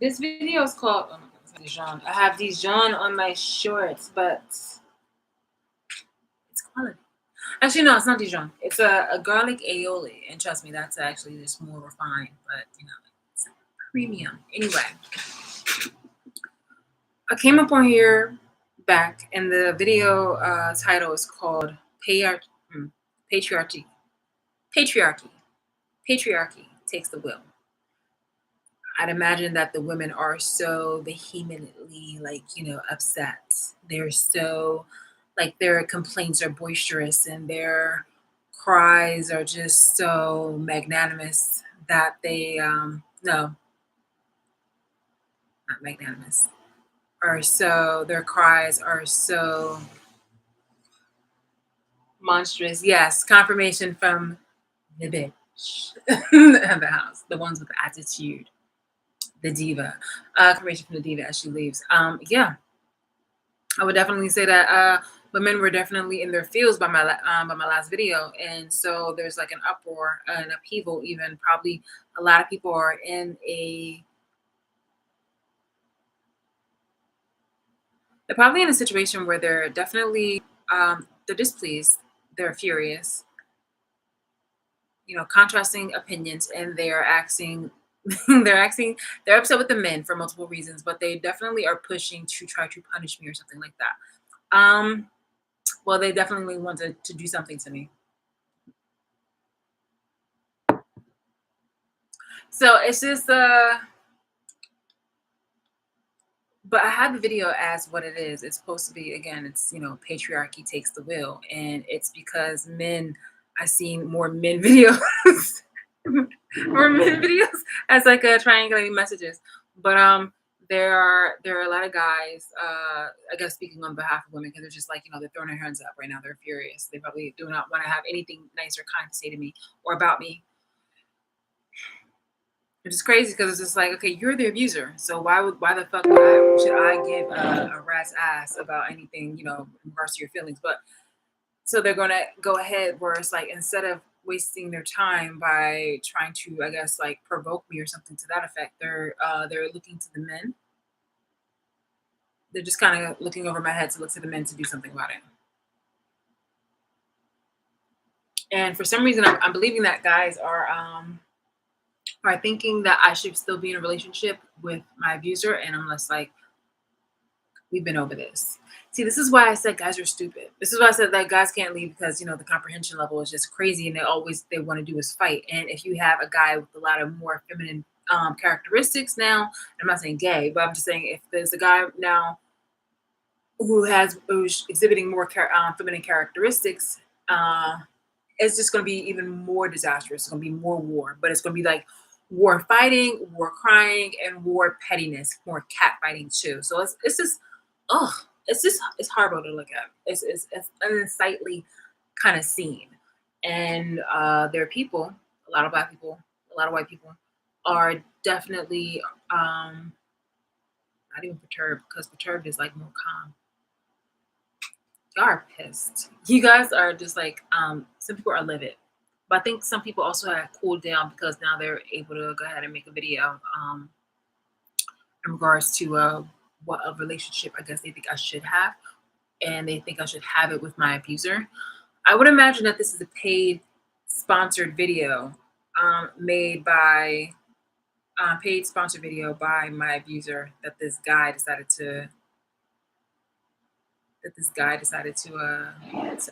This video is called, oh my God, Dijon. I have Dijon on my shorts, but it's quality. Actually, no, it's not Dijon. It's a garlic aioli. And trust me, that's actually just more refined, but it's premium. Anyway, I came up on here back, and the video title is called Patriarchy. Patriarchy. Patriarchy takes the wheel. I'd imagine that the women are so vehemently, upset. They're so, their complaints are boisterous and their cries are just so magnanimous that they, no, not magnanimous, their cries are so monstrous. Yes, confirmation from the bitch of the house, the ones with attitude. The diva, confirmation from the diva as she leaves. Yeah, I would definitely say that women were definitely in their feels by my last video, and so there's like an uproar, an upheaval. Even probably a lot of people are in they're probably in a situation where they're definitely they're displeased, they're furious, contrasting opinions, and they're acting they're upset with the men for multiple reasons, but they definitely are pushing to try to punish me or something like that. Well, they definitely wanted to do something to me. So it's just but I had the video as what it is. It's supposed to be, again, it's patriarchy takes the wheel, and it's because men, I've seen more men videos more men videos as like triangulating messages. But there are a lot of guys, I guess speaking on behalf of women, because they're just like, they're throwing their hands up right now. They're furious. They probably do not want to have anything nice or kind to say to me or about me. Which is crazy because it's just like, okay, you're the abuser, so why the fuck should I give a rat's ass about anything, in regards to your feelings? But so they're gonna go ahead where it's like, instead of wasting their time by trying to, I guess, like provoke me or something to that effect, they're looking to the men. They're just kind of looking over my head to look to the men to do something about it. And for some reason, I'm believing that guys are thinking that I should still be in a relationship with my abuser, and I'm just like, we've been over this. See, this is why I said guys are stupid. This is why I said that guys can't leave, because the comprehension level is just crazy, and they want to do is fight. And if you have a guy with a lot of more feminine characteristics now, I'm not saying gay, but I'm just saying if there's a guy now who's exhibiting more feminine characteristics, it's just going to be even more disastrous. It's going to be more war, but it's going to be like war fighting, war crying, and war pettiness, more cat fighting too. So it's just, it's horrible to look at. It's an unsightly kind of scene. And there are people, a lot of black people, a lot of white people, are definitely not even perturbed, because perturbed is like more calm. Y'all are pissed. You guys are just like, some people are livid. But I think some people also have cooled down because now they're able to go ahead and make a video in regards to what a relationship I guess they think I should have. And they think I should have it with my abuser. I would imagine that this is a paid, sponsored video made by, paid sponsored video by my abuser that this guy decided to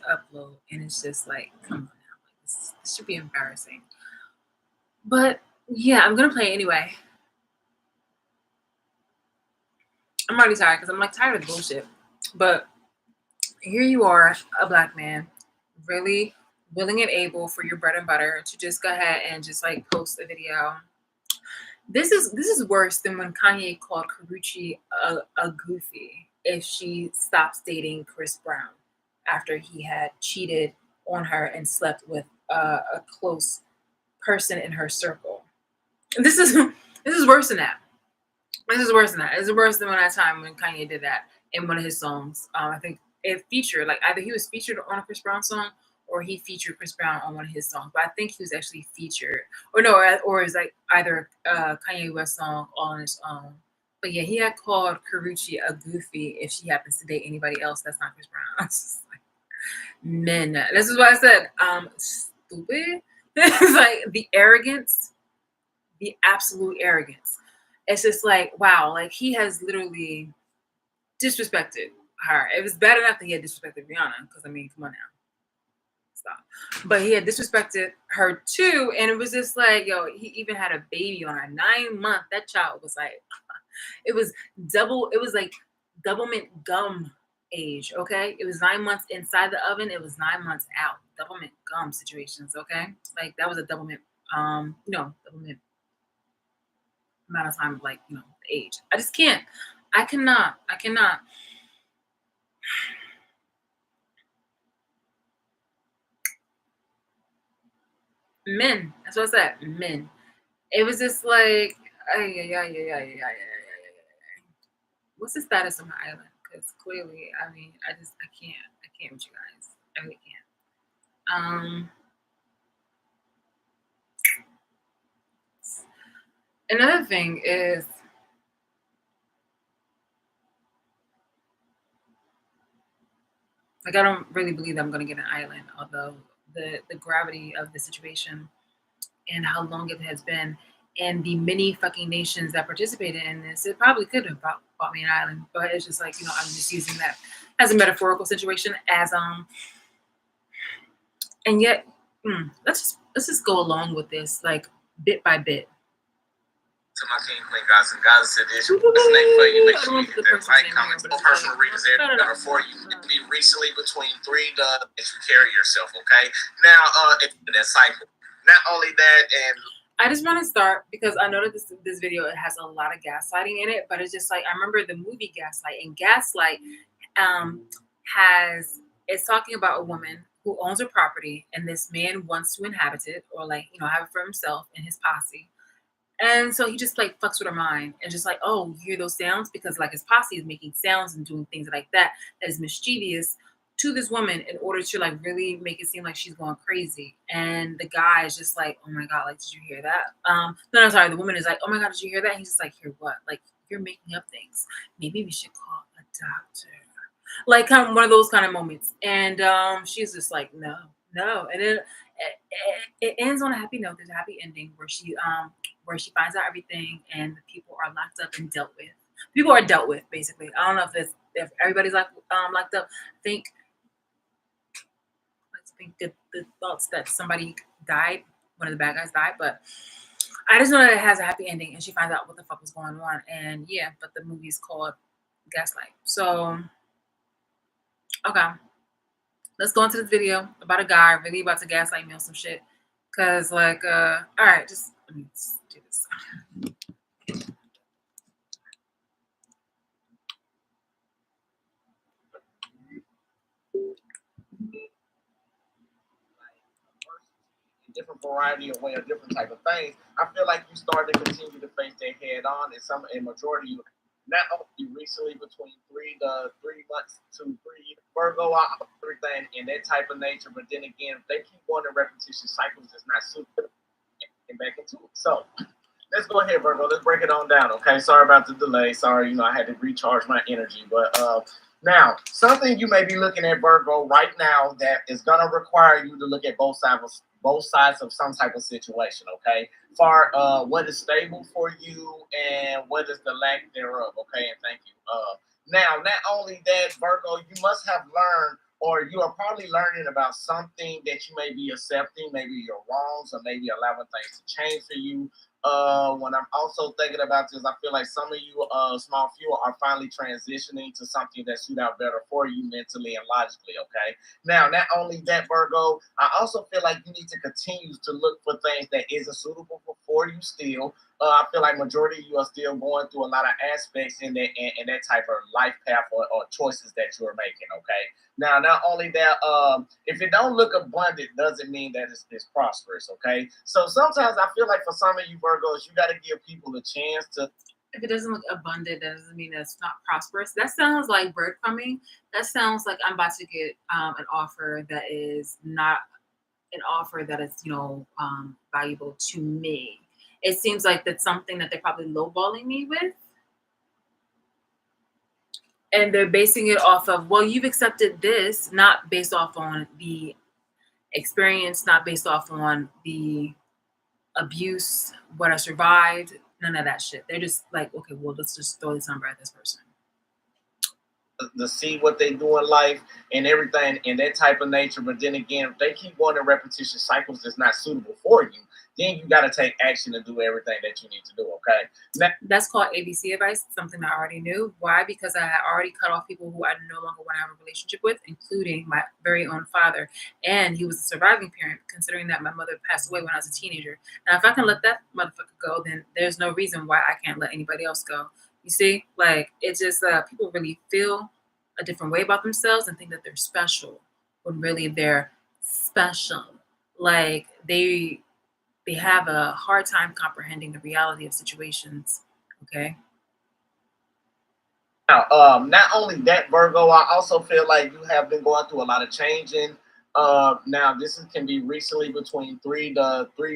upload. And it's just like, come on now, like, this should be embarrassing. But yeah, I'm gonna play it anyway. I'm already tired because I'm like tired of the bullshit. But here you are, a black man, really willing and able for your bread and butter to just go ahead and just like post a video. This is worse than when Kanye called Karrueche a goofy if she stops dating Chris Brown after he had cheated on her and slept with a close person in her circle. This is worse than that. This is worse than that. It's worse than that time when Kanye did that in one of his songs. I think it featured, like, either he was featured on a Chris Brown song or he featured Chris Brown on one of his songs. But I think he was actually featured, or no, or it's like either Kanye West song on his own. But yeah, he had called Karuchi a goofy if she happens to date anybody else that's not Chris Brown. It's just like, men. This is what I said. Stupid. It's like the arrogance, the absolute arrogance. It's just like, wow, like he has literally disrespected her. It was bad enough that he had disrespected Rihanna, because I mean, come on now. Stop. But he had disrespected her too, and it was just like, yo, he even had a baby on her, 9 months. That child was like, it was like double mint gum age, okay? It was 9 months inside the oven, it was 9 months out. Double mint gum situations, okay? Like that was a double mint, double mint amount of time, like, age. I just can't. I cannot. Men. That's what I said. Men. It was just like, what's the status of my island? Because clearly, I mean, I can't with you guys. I really can't. Another thing is, like, I don't really believe that I'm gonna get an island, although the gravity of the situation and how long it has been, and the many fucking nations that participated in this, it probably could have bought me an island. But it's just like, I'm just using that as a metaphorical situation, as and yet, let's just go along with this, like, bit by bit. To my King Queen Gods and Goddess edition. This name for you. Make sure you hit that like, comment, personal readers there that are for you. It can be recently between 3 to that you carry yourself, okay? Now, it's that cycle. Not only that, and I just want to start because I know that this video, it has a lot of gaslighting in it, but it's just like, I remember the movie Gaslight, and Gaslight it's talking about a woman who owns a property, and this man wants to inhabit it, or like, have it for himself and his posse. And so he just like fucks with her mind and just like, oh, you hear those sounds? Because like his posse is making sounds and doing things like that is mischievous to this woman in order to like really make it seem like she's going crazy. And the guy is just like, oh my God, like, did you hear that? No, sorry. The woman is like, oh my God, did you hear that? And he's just like, hear what? Like, you're making up things. Maybe we should call a doctor. Like, kind of one of those kind of moments. And she's just like, no. And then it ends on a happy note. There's a happy ending where she finds out everything, and the people are locked up and dealt with. People are dealt with, basically. I don't know if everybody's like locked up. Think the thoughts that somebody died, one of the bad guys died, but I just know that it has a happy ending, and she finds out what the fuck was going on. And yeah, but the movie is called Gaslight. So okay, let's go into this video about a guy really about to gaslight me on some shit. Cause like, all right, just let me do this. different variety of way of different type of things. I feel like you start to continue to face that head on, and a majority of not only recently between 3 months to 3 years, Virgo, everything in that type of nature. But then again, if they keep going in repetition cycles, it's not super and back into it. So let's go ahead, Virgo. Let's break it on down. Okay. Sorry about the delay. Sorry, I had to recharge my energy. But now, something you may be looking at, Virgo, right now that is gonna require you to look at both sides of some type of situation, okay? For what is stable for you and what is the lack thereof, okay? And thank you. Now, not only that, Virgo, you must have learned, or you are probably learning about something that you may be accepting, maybe your wrongs, or maybe allowing things to change for you. When I'm also thinking about this, I feel like some of you, small few, are finally transitioning to something that suit out better for you mentally and logically. Okay. Now, not only that, Virgo, I also feel like you need to continue to look for things that isn't suitable for you still. I feel like majority of you are still going through a lot of aspects in that type of life path or choices that you're making. Okay. Now, not only that, if it don't look abundant, doesn't mean that it's prosperous. Okay. So sometimes I feel like for some of you Virgos, you got to give people a chance to If it doesn't look abundant, that doesn't mean that it's not prosperous. That sounds like breadcrumbing. That sounds like I'm about to get an offer that is not an offer that is, valuable to me. It seems like that's something that they're probably lowballing me with, and they're basing it off of, well, you've accepted this, not based off on the experience, not based off on the abuse, what I survived, none of that shit. They're just like, okay, well, let's just throw this number at this person. To see what they do in life and everything in that type of nature. But then again, if they keep going in repetition cycles that's not suitable for you, then you got to take action to do everything that you need to do. Okay. Now, That's called ABC advice, something I already knew. Why? Because I had already cut off people who I no longer want to have a relationship with, including my very own father. And he was a surviving parent, considering that my mother passed away when I was a teenager. Now, if I can let that motherfucker go, then there's no reason why I can't let anybody else go. You see? Like, it's just people really feel a different way about themselves and think that they're special when really they're special. Like, they have a hard time comprehending the reality of situations. Okay. now, not only that, Virgo, I also feel like you have been going through a lot of changing. Now can be recently between 3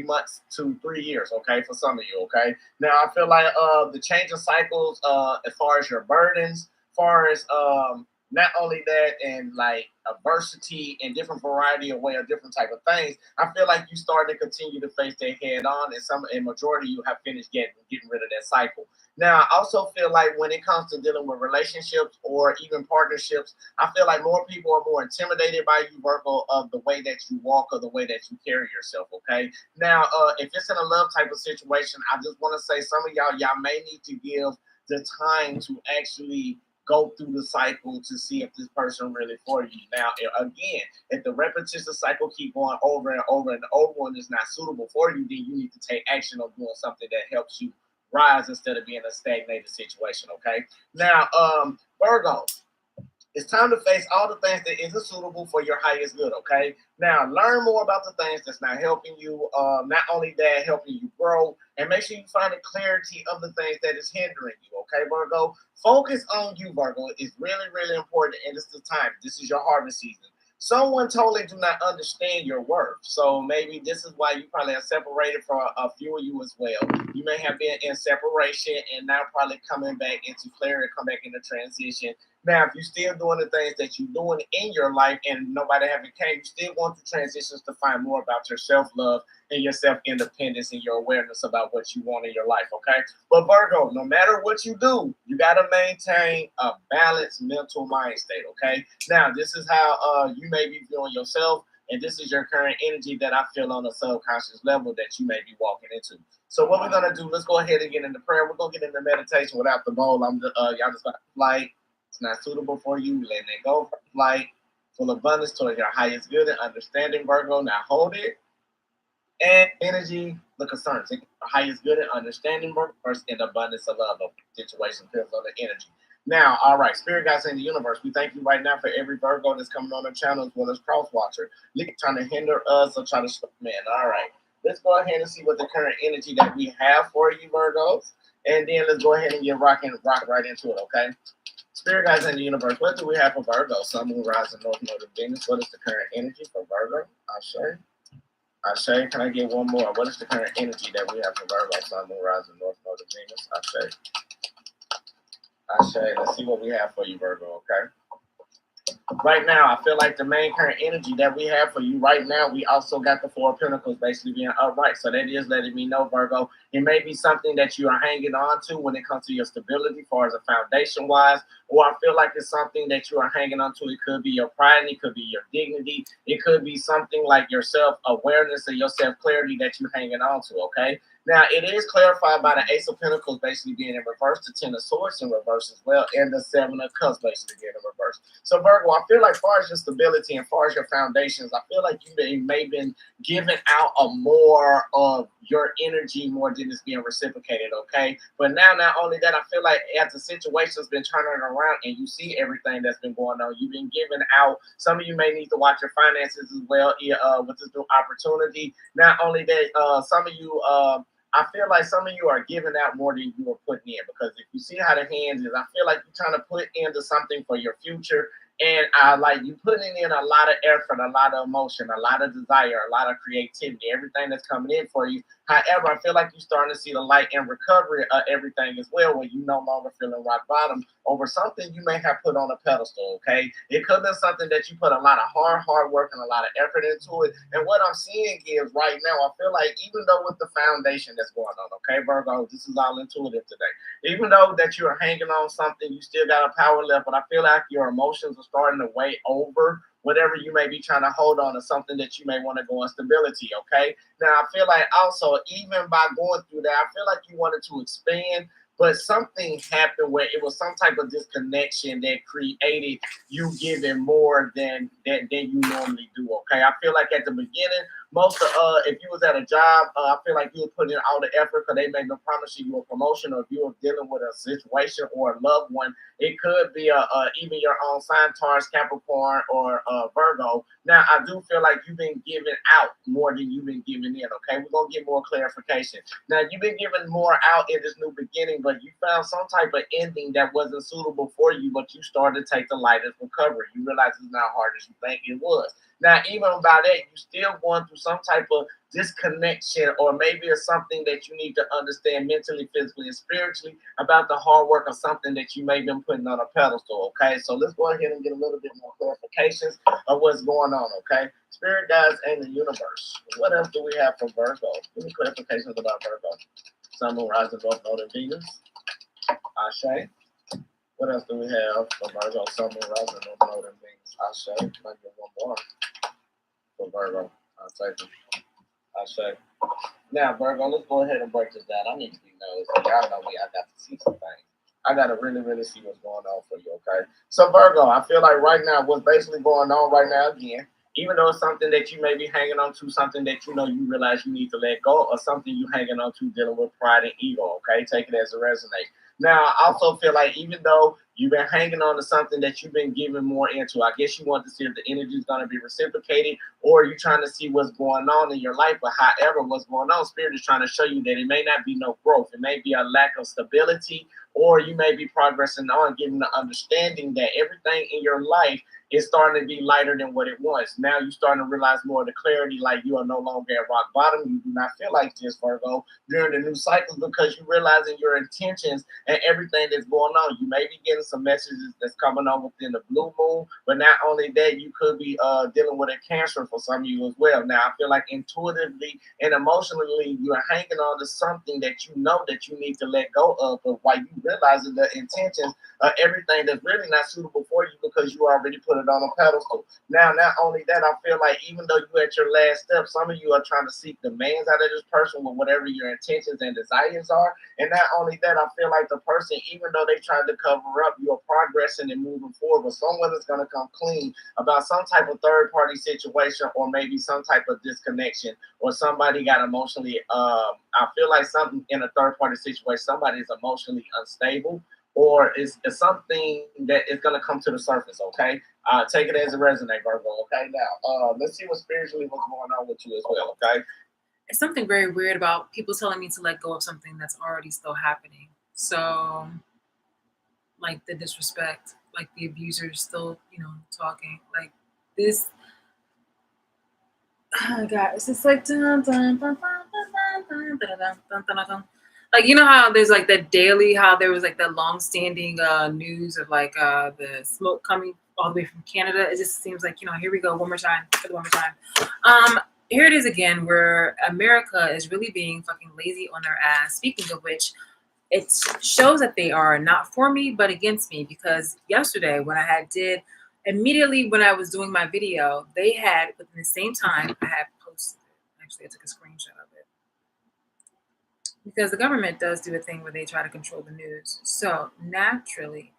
months to 3 years. Okay, for some of you. Okay. Now I feel like the changing cycles, as far as your burdens, as far as not only that and like adversity and different variety of way of different type of things. I feel like you starting to continue to face that head on, and some and majority of you have finished getting rid of that cycle. Now, I also feel like when it comes to dealing with relationships or even partnerships, I feel like more people are more intimidated by you, Virgo, of the way that you walk or the way that you carry yourself. Okay. Now, if it's in a love type of situation, I just want to say some of y'all may need to give the time to actually go through the cycle to see if this person really for you. Now, again, if the repetition cycle keep going over and over and over and is not suitable for you, then you need to take action on doing something that helps you rise instead of being a stagnated situation. Okay. Now, Virgo, it's time to face all the things that isn't suitable for your highest good. Okay. Now, learn more about the things that's not helping you. Not only that, helping you grow, and make sure you find the clarity of the things that is hindering you. Okay, Virgo. Focus on you, Virgo. It's really, really important, and it's the time. This is your harvest season. Someone totally do not understand your worth. So maybe this is why you probably are separated from a few of you as well. You may have been in separation and now probably coming back into clarity, come back into transition. Now, if you're still doing the things that you're doing in your life and nobody haven't came, you still want the transitions to find more about your self love and your self independence and your awareness about what you want in your life. Okay. But Virgo, no matter what you do, you got to maintain a balanced mental mind state. Okay. Now, this is how you may be feeling yourself. And this is your current energy that I feel on a subconscious level that you may be walking into. So what we're gonna do? Let's go ahead and get into prayer. We're gonna get into meditation without the bowl. Y'all just got like it's not suitable for you. Letting it go. Like full abundance toward your highest good and understanding, Virgo. Now hold it and energy, the concerns, the highest good and understanding, first in abundance of love of situation, feels on the energy. Now, all right, spirit guides in the universe, we thank you right now for every Virgo that's coming on the channel as well as cross watcher, trying to hinder us or try to stop man. All right, let's go ahead and see what the current energy that we have for you, Virgos, and then let's go ahead and get rock right into it. Okay. Spirit guides in the universe, what do we have for Virgo? Sun, Moon, Rising, North Node of Venus. What is the current energy for Virgo? I'll show you. Ashay, can I get one more? What is the current energy that we have for Virgo, Sun, Moon, Rising, North Node of Venus? Ashay. Ashay, let's see what we have for you, Virgo, okay? Right now, I feel like the main current energy that we have for you right now, we also got the Four of Pentacles basically being upright. So that is letting me know, Virgo, it may be something that you are hanging on to when it comes to your stability, as far as a foundation wise, or I feel like it's something that you are hanging on to. It could be your pride, it could be your dignity, it could be something like your self awareness and your self clarity that you're hanging on to, okay? Now, it is clarified by the Ace of Pentacles basically being in reverse, the Ten of Swords in reverse as well, and the Seven of Cups basically being in reverse. So, Virgo, I feel like as far as your stability and as far as your foundations, I feel like you may have been giving out a more of your energy more than it's being reciprocated, okay? But now, not only that, I feel like as the situation's been turning around and you see everything that's been going on, you've been giving out. Some of you may need to watch your finances as well with this new opportunity. Not only that, some of you I feel like some of you are giving out more than you are putting in, because if you see how the hands is, I feel like you're trying to put into something for your future. And I like you putting in a lot of effort, a lot of emotion, a lot of desire, a lot of creativity, everything that's coming in for you. However, I feel like you're starting to see the light and recovery of everything as well, when you no longer feeling rock bottom over something you may have put on a pedestal. Okay, it could have been something that you put a lot of hard work and a lot of effort into it. And what I'm seeing is right now, I feel like even though with the foundation that's going on, okay, Virgo, this is all intuitive today. Even though that you're hanging on something, you still got a power left, but I feel like your emotions are starting to weigh over whatever you may be trying to hold on to, something that you may want to go in stability. Okay, now I feel like also, even by going through that, I feel like you wanted to expand, but something happened where it was some type of disconnection that created you giving more than you normally do. Okay, I feel like at the beginning, most of if you was at a job, I feel like you were putting in all the effort because they may have promised you a promotion, or if you were dealing with a situation or a loved one, it could be even your own sign, Taurus, Capricorn, or Virgo. Now, I do feel like you've been giving out more than you've been giving in. Okay, we're gonna get more clarification. Now, you've been giving more out in this new beginning, but you found some type of ending that wasn't suitable for you, but you started to take the lightest recovery. You realize it's not hard as you think it was. Now, even by that, you still going through some type of disconnection, or maybe it's something that you need to understand mentally, physically, and spiritually about the hard work of something that you may have been putting on a pedestal. Okay, so let's go ahead and get a little bit more clarifications of what's going on. Okay, spirit guides and the universe. What else do we have for Virgo? Give me clarifications about Virgo. Sun, Moon, Rising, North Node, and Venus. Ashe. What else do we have for Virgo? Sun, Moon, Rising, North Node, and Venus. Ashe. Might get one more for Virgo. I'll take it. Ashe. Now, Virgo, let's go ahead and break this down. I need to be nosy. Y'all know me. I got to see some things. I got to really see what's going on for you, okay? So, Virgo, I feel like right now, what's basically going on right now, again, even though it's something that you may be hanging on to, something that you know you realize you need to let go, or something you hanging on to dealing with pride and ego, okay? Take it as it resonates. Now, I also feel like even though you've been hanging on to something that you've been giving more into, I guess you want to see if the energy is going to be reciprocated, or you're trying to see what's going on in your life. But however, what's going on, Spirit is trying to show you that it may not be no growth. It may be a lack of stability, or you may be progressing on, giving the understanding that everything in your life is starting to be lighter than what it was. Now you're starting to realize more of the clarity, like you are no longer at rock bottom. You do not feel like this, Virgo, during the new cycles, because you're realizing your intentions and everything that's going on. You may be getting some messages that's coming on within the blue moon, but not only that, you could be dealing with a cancer for some of you as well. Now, I feel like intuitively and emotionally, you are hanging on to something that you know that you need to let go of, but while you realizing the intentions of everything that's really not suitable for you, because you already put it on a pedestal. Now, not only that, I feel like even though you're at your last step, some of you are trying to seek demands out of this person with whatever your intentions and desires are. And not only that, I feel like the person, even though they tried to cover up, you're progressing and moving forward, but someone is going to come clean about some type of third party situation, or maybe some type of disconnection, or somebody got emotionally, I feel like something in a third party situation, somebody is emotionally unstable, or it's something that is going to come to the surface. Okay, take it as a resonate, Virgo. Okay, now let's see what spiritually what's going on with you as well. Okay, It's something very weird about people telling me to let go of something that's already still happening. So, like the disrespect, like the abusers still, talking. Like this, oh God, it's just like dun, dun, dun, dun, dun, dun, dun, dun, dun, dun, dun, dun. Like you know how there's like the daily, how there was like the long-standing news of like the smoke coming all the way from Canada. It just seems like here we go one more time, one more time. Here it is again, where America is really being fucking lazy on their ass. Speaking of which, it shows that they are not for me but against me, because yesterday when I had did immediately when I was doing my video, they had within the same time I had posted it. Actually, I took a screenshot of it, because the government does do a thing where they try to control the news. So naturally,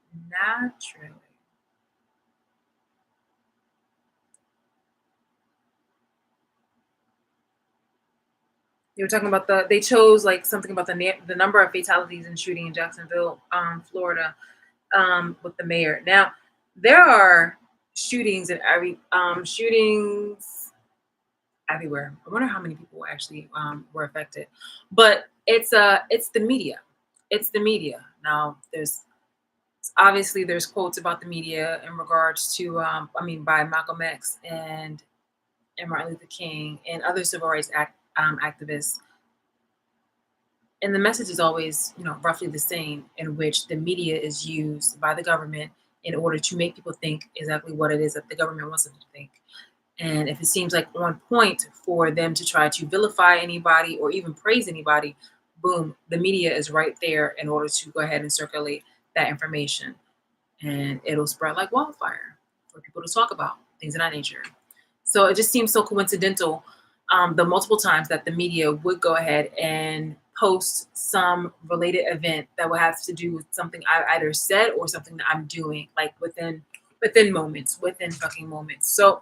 they were talking about they chose like something about the number of fatalities in shooting in Jacksonville, Florida, with the mayor. Now, there are shootings in shootings everywhere. I wonder how many people actually were affected. But it's the media. It's the media. Now there's quotes about the media in regards to by Malcolm X and Martin Luther King and other civil rights activists. And the message is always, roughly the same, in which the media is used by the government in order to make people think exactly what it is that the government wants them to think. And if it seems like on point for them to try to vilify anybody or even praise anybody, boom, the media is right there in order to go ahead and circulate that information. And it'll spread like wildfire for people to talk about, things of that nature. So it just seems so coincidental, the multiple times that the media would go ahead and post some related event that would have to do with something I either said or something that I'm doing, like within moments, within fucking moments. So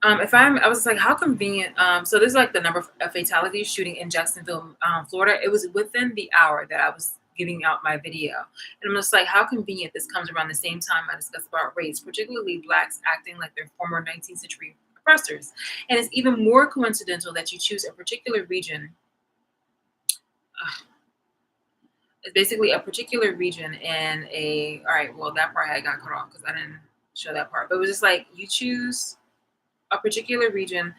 I was like, how convenient. So this is like the number of fatalities shooting in Jacksonville, Florida. It was within the hour that I was giving out my video. And I'm just like, how convenient this comes around the same time I discuss about race, particularly blacks acting like their former 19th century oppressors. And it's even more coincidental that you choose a particular region. It's basically a particular region and all right, well, that part I got cut off because I didn't show that part. But it was just like, you choose a particular region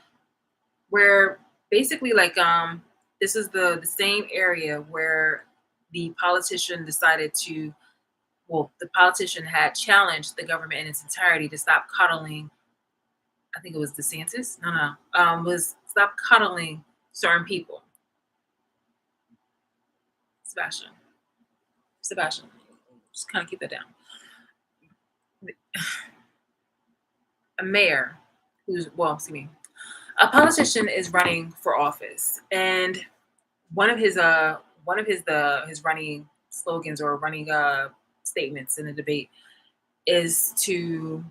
where basically this is the same area where the politician decided to the politician had challenged the government in its entirety to stop coddling. I think it was DeSantis. No, was stop coddling certain people. Sebastian, Sebastian, just kind of keep that down. A mayor a politician is running for office, and one of his running slogans or running statements in a debate is to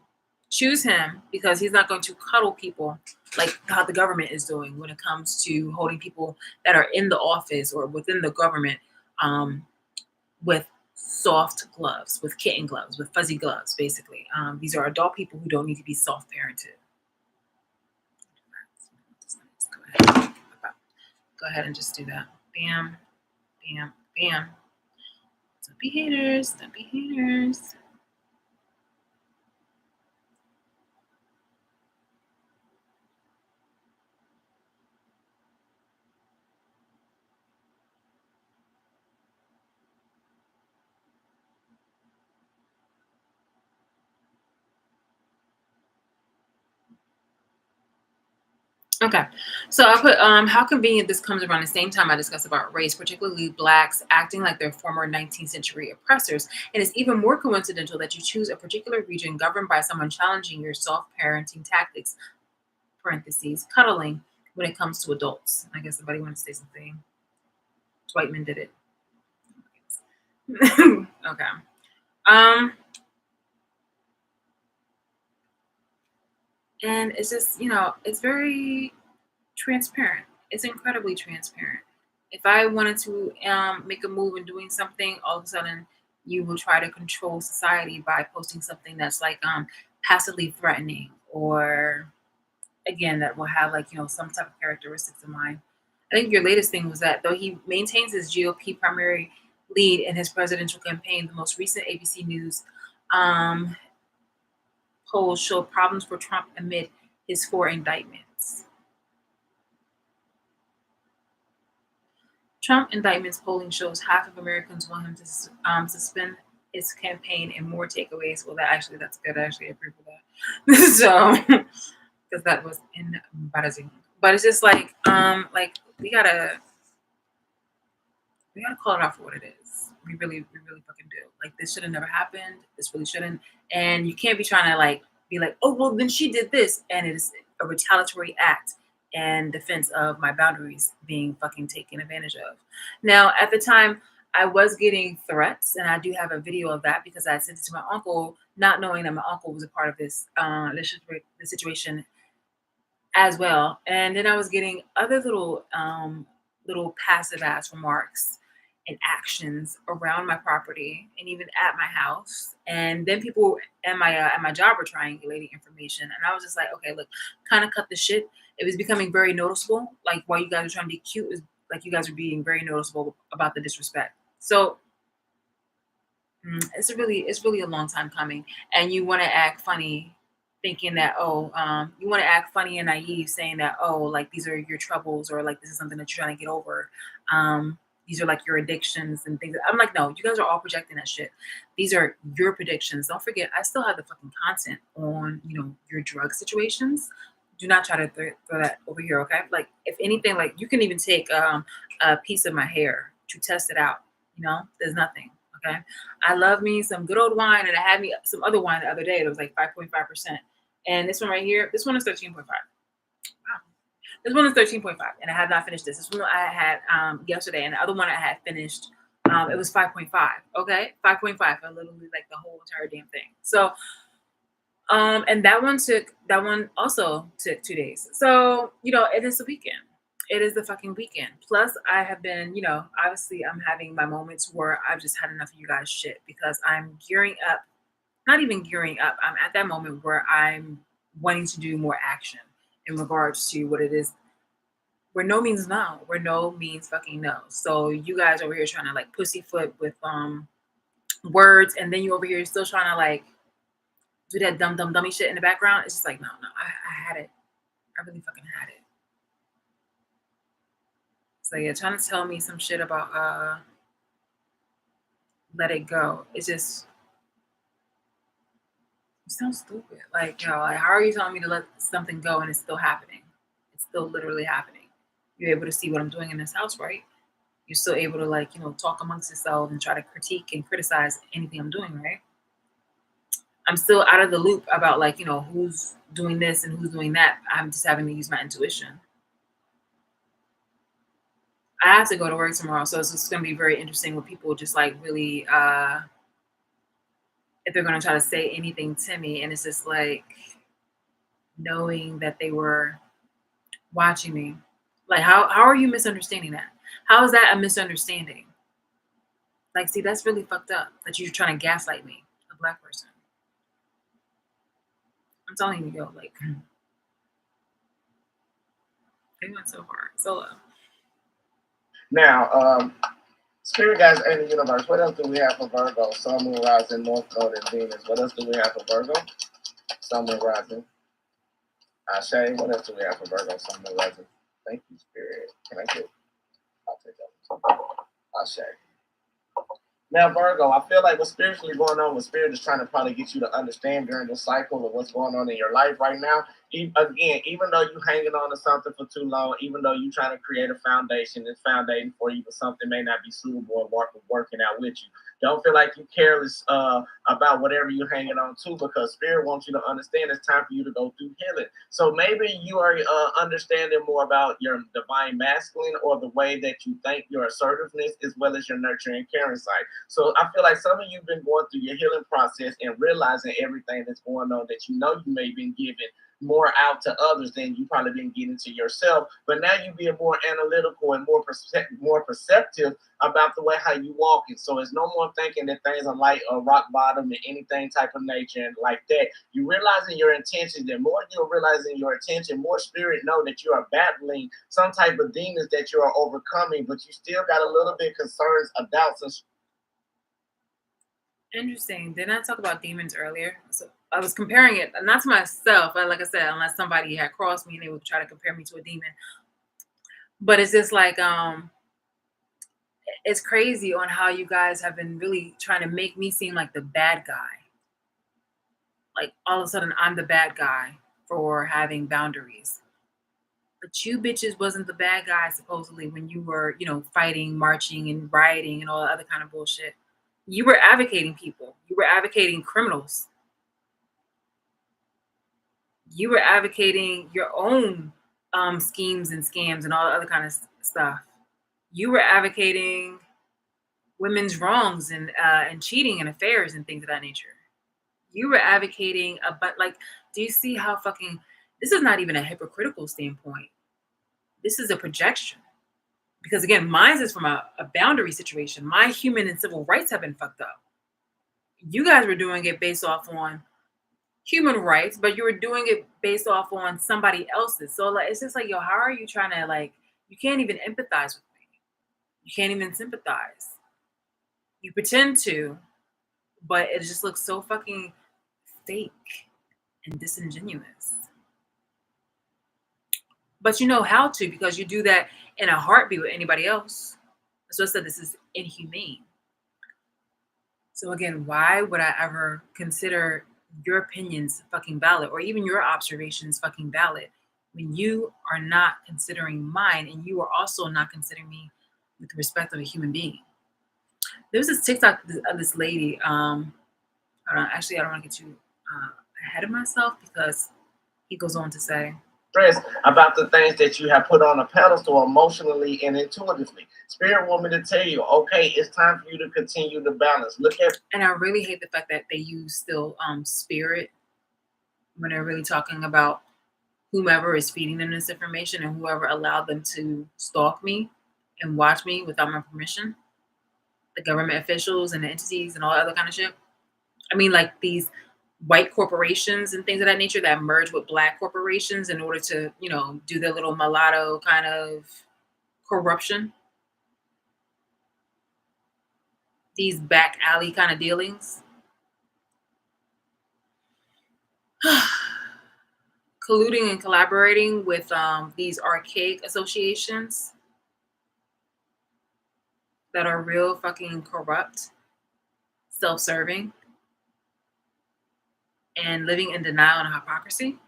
choose him because he's not going to cuddle people like how the government is doing when it comes to holding people that are in the office or within the government, with soft gloves, with kitten gloves, with fuzzy gloves, basically. These are adult people who don't need to be soft parented. Go ahead and just do that. Bam, bam, bam. Don't be haters. Don't be haters. Okay, so I put how convenient this comes around the same time I discuss about race, particularly blacks acting like their former 19th century oppressors. And it's even more coincidental that you choose a particular region governed by someone challenging your soft parenting tactics, parentheses, cuddling, when it comes to adults. I guess somebody wants to say something. Whiteman did it. Okay. Um, and it's just, it's very transparent. It's incredibly transparent. If I wanted to make a move in doing something, all of a sudden you will try to control society by posting something that's like passively threatening, or again that will have like some type of characteristics of mine. I think your latest thing was that though he maintains his GOP primary lead in his presidential campaign, the most recent ABC News um, polls show problems for Trump amid his four indictments. Trump indictments polling shows half of Americans want him to suspend his campaign and more takeaways. Well, that's good. I actually agree with that. So, because that was embarrassing. But it's just like we gotta call it out for what it is. We really fucking do. Like, this should have never happened. This really shouldn't. And you can't be trying to like be like, oh well, then she did this, and it is a retaliatory act and defense of my boundaries being fucking taken advantage of. Now, at the time, I was getting threats, and I do have a video of that because I sent it to my uncle, not knowing that my uncle was a part of this the situation as well. And then I was getting other little passive ass remarks and actions around my property and even at my house. And then people at my job were triangulating information, and I was just like, okay, look, kind of cut the shit. It was becoming very noticeable. Like, while you guys are trying to be cute, Like you guys are being very noticeable about the disrespect. So it's really a long time coming, and you want to act funny, thinking that you want to act funny and naive, saying that like these are your troubles or like this is something that you're trying to get over. These are like your addictions and things. I'm like, no, you guys are all projecting that shit. These are your predictions. Don't forget, I still have the fucking content on your drug situations. Do not try to throw that over here, okay? Like if anything, like you can even take a piece of my hair to test it out. There's nothing. Okay. I love me some good old wine, and I had me some other wine the other day. It was like 5.5%. And this one right here, this one is 13.5. Wow. This one is 13.5, and I have not finished this. This one I had yesterday, and the other one I had finished. It was 5.5. Okay. 5.5. I literally like the whole entire damn thing. So, and that one also took 2 days. So, it is the weekend. It is the fucking weekend. Plus, I have been, obviously I'm having my moments where I've just had enough of you guys shit because I'm gearing up, not even gearing up. I'm at that moment where I'm wanting to do more action in regards to what it is. Where no means no, where no means fucking no. So you guys over here trying to like pussyfoot with words, and then you over here still trying to like do that dumb dummy shit in the background. It's just like no, I had it. I really fucking had it. So yeah, trying to tell me some shit about let it go. It's just you sound stupid. Like, like how are you telling me to let something go and it's still happening? It's still literally happening. You're able to see what I'm doing in this house, right? You're still able to like, talk amongst yourself and try to critique and criticize anything I'm doing, right? I'm still out of the loop about like, who's doing this and who's doing that. I'm just having to use my intuition. I have to go to work tomorrow, so it's just gonna be very interesting with people just like really if they're gonna try to say anything to me, and it's just like knowing that they were watching me. Like how are you misunderstanding that? How is that a misunderstanding? Like, see, that's really fucked up that you're trying to gaslight me, a black person. I'm telling you, yo, like they went so far, so low. Now, spirit guys in the universe. What else do we have for Virgo? Sun, Moon, Rising, North Node, and Venus. What else do we have for Virgo? Sun, Moon, Rising. Ashe. What else do we have for Virgo? Sun, Moon, Rising. Thank you, Spirit. Can I get? I'll take that. Ashe. Now, Virgo, I feel like what's spiritually going on with Spirit is trying to probably get you to understand during the cycle of what's going on in your life right now. Again, even though you hanging on to something for too long, even though you trying to create a foundation that's foundating for you, but something may not be suitable and working out with you. Don't feel like you're careless about whatever you're hanging on to, because Spirit wants you to understand it's time for you to go through healing. So maybe you are understanding more about your divine masculine, or the way that you think, your assertiveness, as well as your nurturing and caring side. So I feel like some of you've been going through your healing process and realizing everything that's going on, that you know you may have been giving more out to others than you probably been getting to yourself. But now you being more analytical and more perceptive about the way how you walking. So it's no more thinking that things are like a rock bottom and anything type of nature and like that. You realizing your intentions. The more you're realizing your intention, more Spirit know that you are battling some type of demons that you are overcoming, but you still got a little bit concerns, doubts, and Interesting. Didn't I talk about demons earlier? So I was comparing it not to myself, but like I said, unless somebody had crossed me and they would try to compare me to a demon. But it's just like it's crazy on how you guys have been really trying to make me seem like the bad guy. Like all of a sudden I'm the bad guy for having boundaries. But you bitches wasn't the bad guy supposedly when you were, fighting, marching, and rioting and all the other kind of bullshit. You were advocating people. You were advocating criminals. You were advocating your own schemes and scams and all the other kind of stuff. You were advocating women's wrongs and cheating and affairs and things of that nature. You were advocating but like, do you see how fucking this is not even a hypocritical standpoint? This is a projection. Because again, mine is from a boundary situation. My human and civil rights have been fucked up. You guys were doing it based off on human rights, but you were doing it based off on somebody else's. So like, it's just like, yo, how are you trying to like? You can't even empathize with me. You can't even sympathize. You pretend to, but it just looks so fucking fake and disingenuous. But you know how to, because you do that in a heartbeat with anybody else. So I said this is inhumane. So again, why would I ever consider your opinions fucking valid or even your observations fucking valid when you are not considering mine and you are also not considering me with the respect of a human being? There's this TikTok of this lady. Hold on, actually, I don't want to get too ahead of myself because he goes on to say, stress about the things that you have put on a pedestal emotionally and intuitively. Spirit want me to tell you, okay, it's time for you to continue to balance. Look at, and I really hate the fact that they use still spirit when they're really talking about whomever is feeding them this information and whoever allowed them to stalk me and watch me without my permission, the government officials and the entities and all that other kind of shit. I mean, like these white corporations and things of that nature that merge with black corporations in order to, you know, do their little mulatto kind of corruption. These back alley kind of dealings. Colluding and collaborating with these archaic associations that are real fucking corrupt, self-serving, and living in denial and hypocrisy.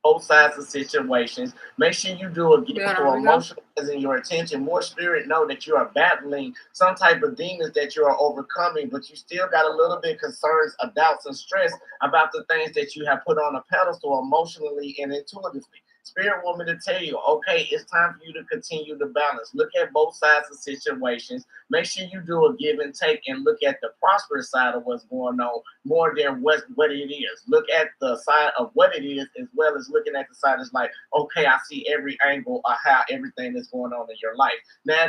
both sides of situations. Make sure you do a gift or emotional in your attention. More spirit know that you are battling some type of demons that you are overcoming, but you still got a little bit concerns, doubts, and stress about the things that you have put on a pedestal emotionally and intuitively. Spirit want me to tell you, okay, it's time for you to continue to balance. Look at both sides of situations. Make sure you do a give and take and look at the prosperous side of what's going on more than what it is. Look at the side of what it is as well as looking at the side is like, okay, I see every angle of how everything is going on in your life. Now,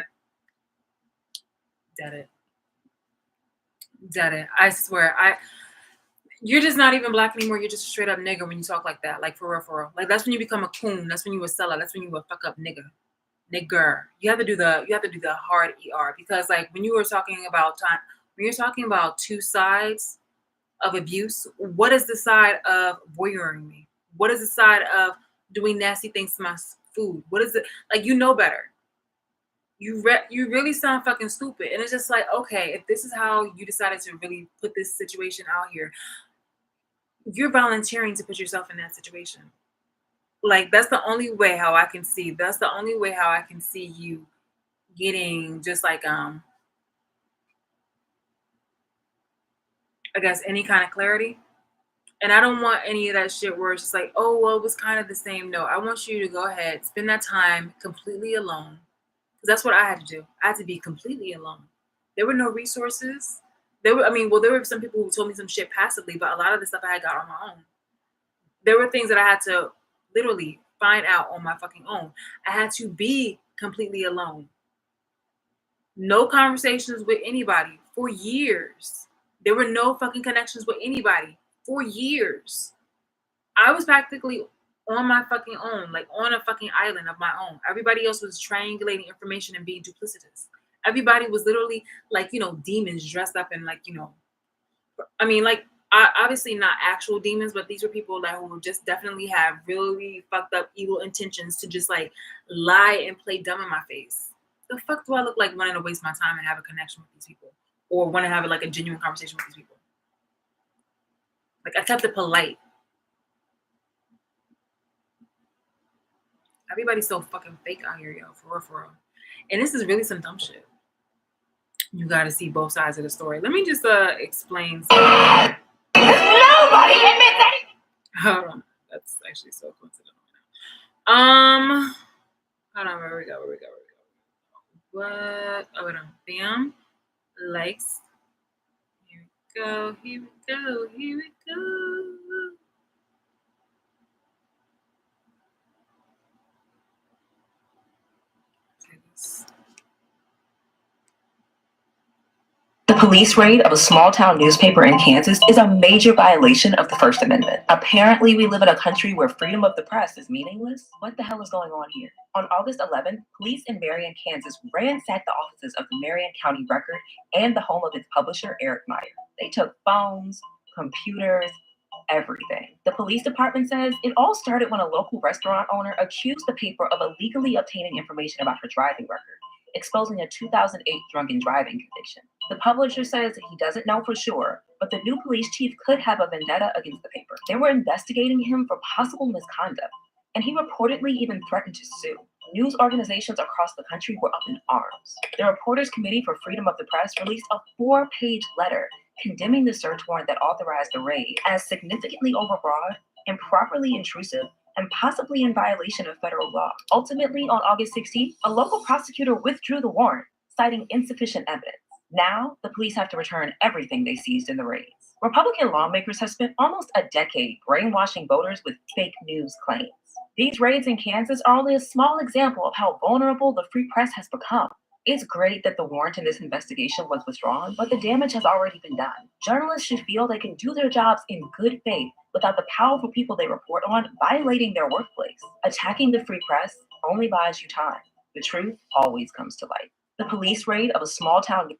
That it. I swear, you're just not even black anymore. You're just a straight up nigga when you talk like that. Like for real, for real. Like that's when you become a coon. That's when you a seller. That's when you a fuck up nigga. Nigger. You have to do the hard ER because like when you were talking about time, when you're talking about two sides of abuse, what is the side of voyeuring me? What is the side of doing nasty things to my food? What is it like? You know better. You really sound fucking stupid, and it's just like, okay, if this is how you decided to really put this situation out here, you're volunteering to put yourself in that situation. Like that's the only way how I can see. That's the only way how I can see you getting just like I guess any kind of clarity. And I don't want any of that shit where it's just like, oh well, it was kind of the same. No, I want you to go ahead, spend that time completely alone. Because that's what I had to do. I had to be completely alone. There were no resources. There were some people who told me some shit passively, but a lot of the stuff I had got on my own. There were things that I had to literally find out on my fucking own. I had to be completely alone. No conversations with anybody for years. There were no fucking connections with anybody for years. I was practically on my fucking own, like on a fucking island of my own. Everybody else was triangulating information and being duplicitous. Everybody was literally like, you know, demons dressed up in like, you know, I mean, like, obviously not actual demons, but these were people that who just definitely have really fucked up evil intentions to just like lie and play dumb in my face. The fuck do I look like wanting to waste my time and have a connection with these people, or want to have like a genuine conversation with these people? Like I kept it polite. Everybody's so fucking fake out here, yo, for real, for real. And this is really some dumb shit. You got to see both sides of the story. Let me just explain. Nobody admits anything. Hold on, that's actually so coincidental. Hold on, where we go. What? Oh, wait on. Bam, likes. Here we go. police raid of a small town newspaper in Kansas is a major violation of the First Amendment. Apparently, we live in a country where freedom of the press is meaningless. What the hell is going on here? On August 11th, police in Marion, Kansas ransacked the offices of the Marion County Record and the home of its publisher, Eric Meyer. They took phones, computers, everything. The police department says it all started when a local restaurant owner accused the paper of illegally obtaining information about her driving record, exposing a 2008 drunken driving conviction. The publisher says he doesn't know for sure, but the new police chief could have a vendetta against the paper. They were investigating him for possible misconduct, and he reportedly even threatened to sue. News organizations across the country were up in arms. The Reporters Committee for Freedom of the Press released a 4-page letter condemning the search warrant that authorized the raid as significantly overbroad, improperly intrusive, and possibly in violation of federal law. Ultimately, on August 16th, a local prosecutor withdrew the warrant, citing insufficient evidence. Now, the police have to return everything they seized in the raids. Republican lawmakers have spent almost a decade brainwashing voters with fake news claims. These raids in Kansas are only a small example of how vulnerable the free press has become. It's great that the warrant in this investigation was withdrawn, but the damage has already been done. Journalists should feel they can do their jobs in good faith without the powerful people they report on violating their workplace. Attacking the free press only buys you time. The truth always comes to light. The police raid of a small town.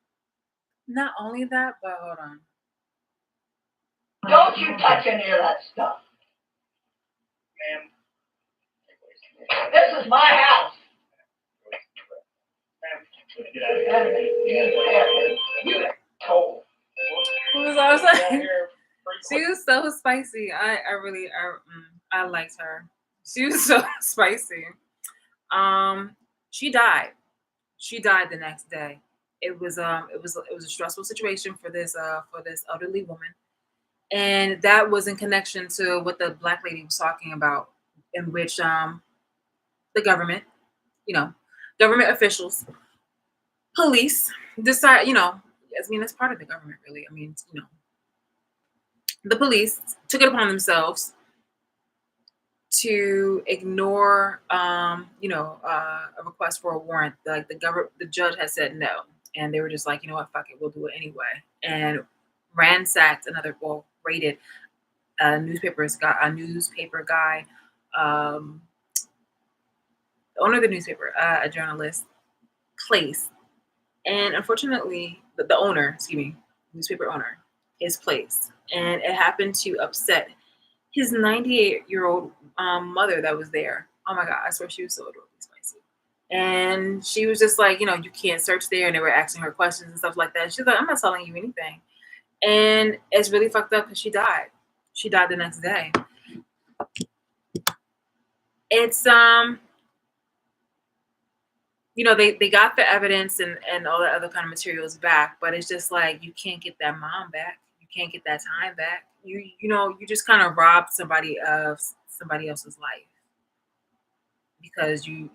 Not only that, but hold on. Don't you touch any of that stuff. Ma'am. This is my house. Get out of here. You told. Who was I was like? She was so spicy. I liked her. She was so spicy. She died. She died the next day. It was a stressful situation for this elderly woman, and that was in connection to what the black lady was talking about, in which the government, government officials, police decide, that's part of the government, really. The police took it upon themselves to ignore, a request for a warrant. Like the judge had said no, and they were just like, you know what, fuck it, we'll do it anyway, and ransacked raided a newspaper guy, the owner of the newspaper, a journalist, place, and unfortunately, the owner, newspaper owner, his place, and it happened to upset his 98-year-old mother that was there. Oh my God, I swear she was so adorably spicy. And she was just like, you can't search there. And they were asking her questions and stuff like that. She's like, I'm not telling you anything. And it's really fucked up because she died. She died the next day. It's, they got the evidence and all the other kind of materials back, but it's just like, you can't get that mom back. You can't get that time back. You just kind of robbed somebody of somebody else's life because you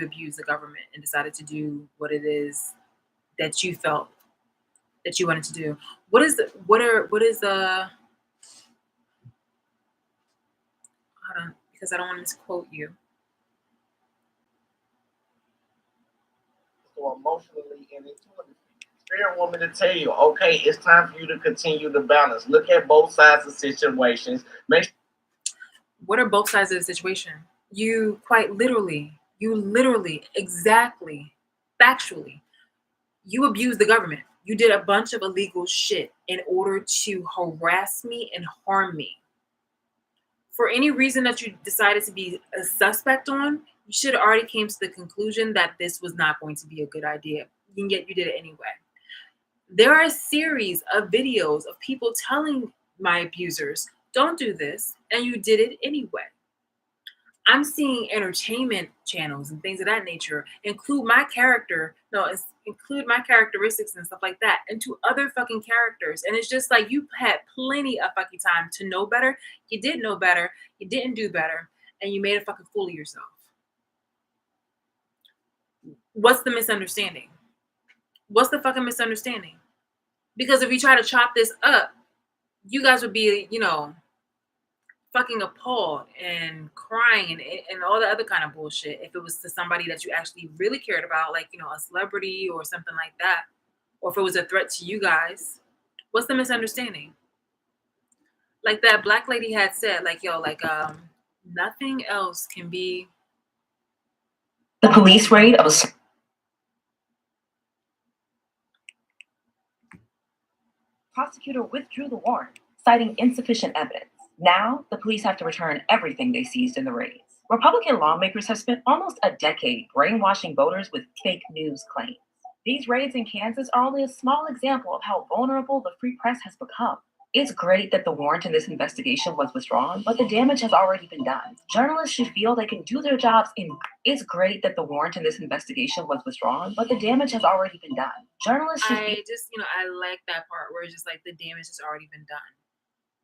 abused the government and decided to do what it is that you felt that you wanted to do. What is the hold on, because I don't want to misquote you. So emotionally and intuitively. Spirit woman to tell you, okay, it's time for you to continue to balance. Look at both sides of situations. What are both sides of the situation? You literally, exactly, factually, you abused the government. You did a bunch of illegal shit in order to harass me and harm me. For any reason that you decided to be a suspect on, you should have already came to the conclusion that this was not going to be a good idea. And yet you did it anyway. There are a series of videos of people telling my abusers, don't do this, and you did it anyway. I'm seeing entertainment channels and things of that nature include my characteristics and stuff like that into other fucking characters. And it's just like, you had plenty of fucking time to know better. You did know better. You didn't do better. And you made a fucking fool of yourself. What's the misunderstanding? What's the fucking misunderstanding? Because if you try to chop this up, you guys would be, fucking appalled and crying and all the other kind of bullshit if it was to somebody that you actually really cared about, like, a celebrity or something like that. or if it was a threat to you guys. What's the misunderstanding? Like that black lady had said, like, yo, like, nothing else can be. The police raid of a prosecutor withdrew the warrant, citing insufficient evidence. Now, the police have to return everything they seized in the raids. Republican lawmakers have spent almost a decade brainwashing voters with fake news claims. These raids in Kansas are only a small example of how vulnerable the free press has become. It's great that the warrant in this investigation was withdrawn, but the damage has already been done. Journalists should feel they can do their jobs in. It's great that the warrant in this investigation was withdrawn, but the damage has already been done. Journalists should I just, I like that part where it's just like the damage has already been done.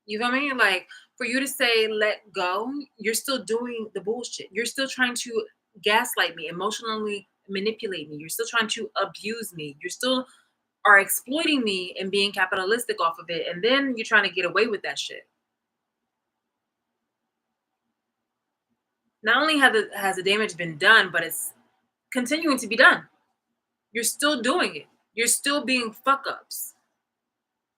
You know what I mean? Like, for you to say let go, you're still doing the bullshit. You're still trying to gaslight me, emotionally manipulate me. You're still trying to abuse me. You're still are exploiting me and being capitalistic off of it. And then you're trying to get away with that shit. Not only has the damage been done, but it's continuing to be done. You're still doing it. You're still being fuck ups.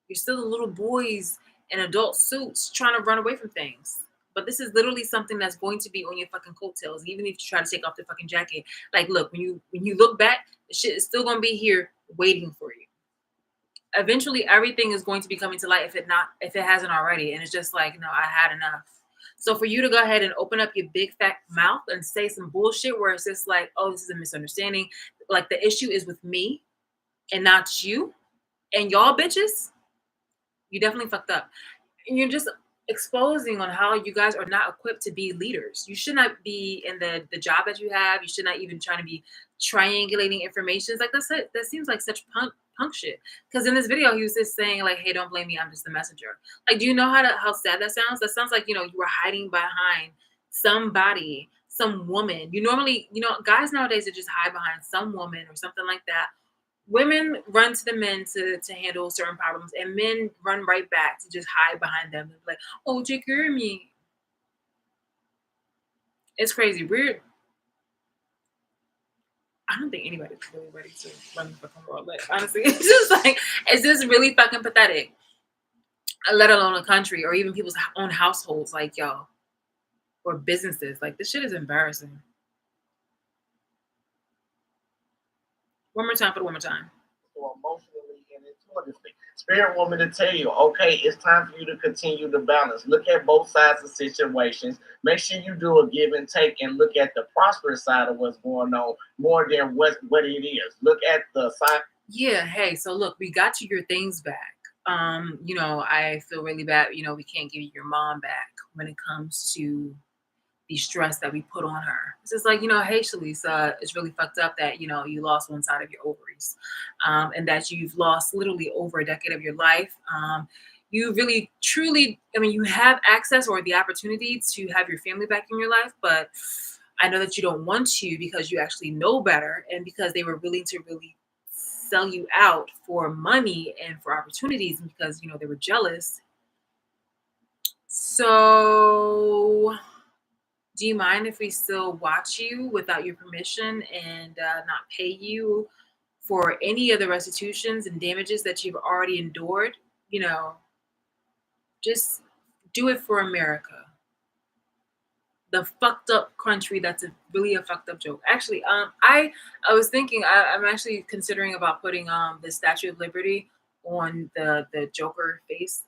You're still the little boys in adult suits trying to run away from things. But this is literally something that's going to be on your fucking coattails, even if you try to take off the fucking jacket. Like, look, when you look back, the shit is still gonna be here waiting for you. Eventually, everything is going to be coming to light if it hasn't already. And it's just like, no, I had enough. So for you to go ahead and open up your big fat mouth and say some bullshit where it's just like, oh, this is a misunderstanding. Like the issue is with me and not you and y'all bitches. You definitely fucked up. And you're just exposing on how you guys are not equipped to be leaders. You should not be in the job that you have. You should not even try to be triangulating information. It's like that seems like such punk shit. Because in this video, he was just saying like, "Hey, don't blame me. I'm just the messenger." Like, do you know how sad that sounds? That sounds like you were hiding behind somebody, some woman. You normally, guys nowadays are just hide behind some woman or something like that. Women run to the men to handle certain problems, and men run right back to just hide behind them and be like, "Oh, take care of me." It's crazy. I don't think anybody's really ready to run the fucking world. Like, honestly, it's just really fucking pathetic. Let alone a country or even people's own households, like y'all, or businesses. Like, this shit is embarrassing. One more time for the one more time. So emotionally and intuitively. Spirit woman to tell you, okay, it's time for you to continue to balance. Look at both sides of situations. Make sure you do a give and take and look at the prosperous side of what's going on more than what it is. Look at the side. Yeah, hey, so look, we got you your things back. I feel really bad, we can't give you your mom back when it comes to the stress that we put on her. It's just like, hey, Shalisa, it's really fucked up that, you lost one side of your ovaries, and that you've lost literally over a decade of your life. You really, truly, you have access or the opportunity to have your family back in your life, but I know that you don't want to because you actually know better and because they were willing to really sell you out for money and for opportunities and because, they were jealous. So do you mind if we still watch you without your permission and not pay you for any of the restitutions and damages that you've already endured? Just do it for America. The fucked up country that's really a fucked up joke. Actually, I was thinking I'm actually considering about putting the Statue of Liberty on the Joker face.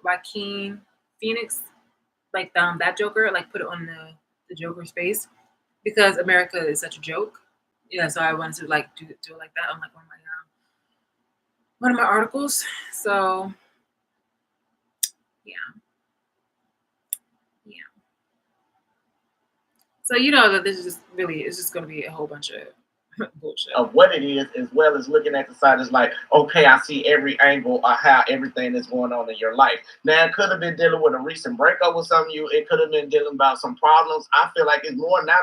Joaquin Phoenix, like that Joker, like put it on the Joker's face because America is such a joke. Yeah, so I wanted to like do it like that on like one of my articles. So yeah. So that this is just really it's just gonna be a whole bunch of bullshit. Of what it is, as well as looking at the side is like, okay, I see every angle of how everything is going on in your life. Now, it could have been dealing with a recent breakup with some of you. It could have been dealing about some problems. I feel like it's more not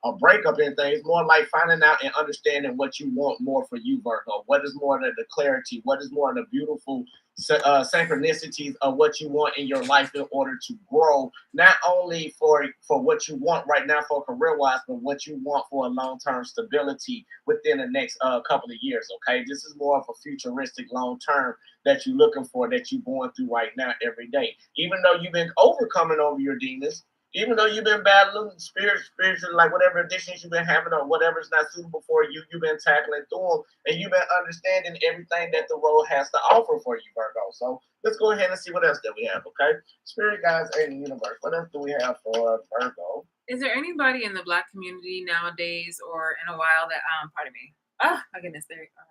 a a breakup and things. More like finding out and understanding what you want more for you, Virgo. What is more the clarity? What is more the beautiful synchronicities of what you want in your life in order to grow, not only for what you want right now for career wise, but what you want for a long-term stability within the next couple of years. Okay, this is more of a futuristic long-term that you're looking for, that you're going through right now every day. Even though you've been overcoming over your demons, even though you've been battling spiritual, like whatever addictions you've been having or whatever's not suitable for you, you've been tackling through them, and you've been understanding everything that the road has to offer for you, Virgo. So let's go ahead and see what else that we have, okay? Spirit guides and the universe. What else do we have for Virgo? Is there anybody in the Black community nowadays or in a while that pardon me? Oh my goodness, there you are.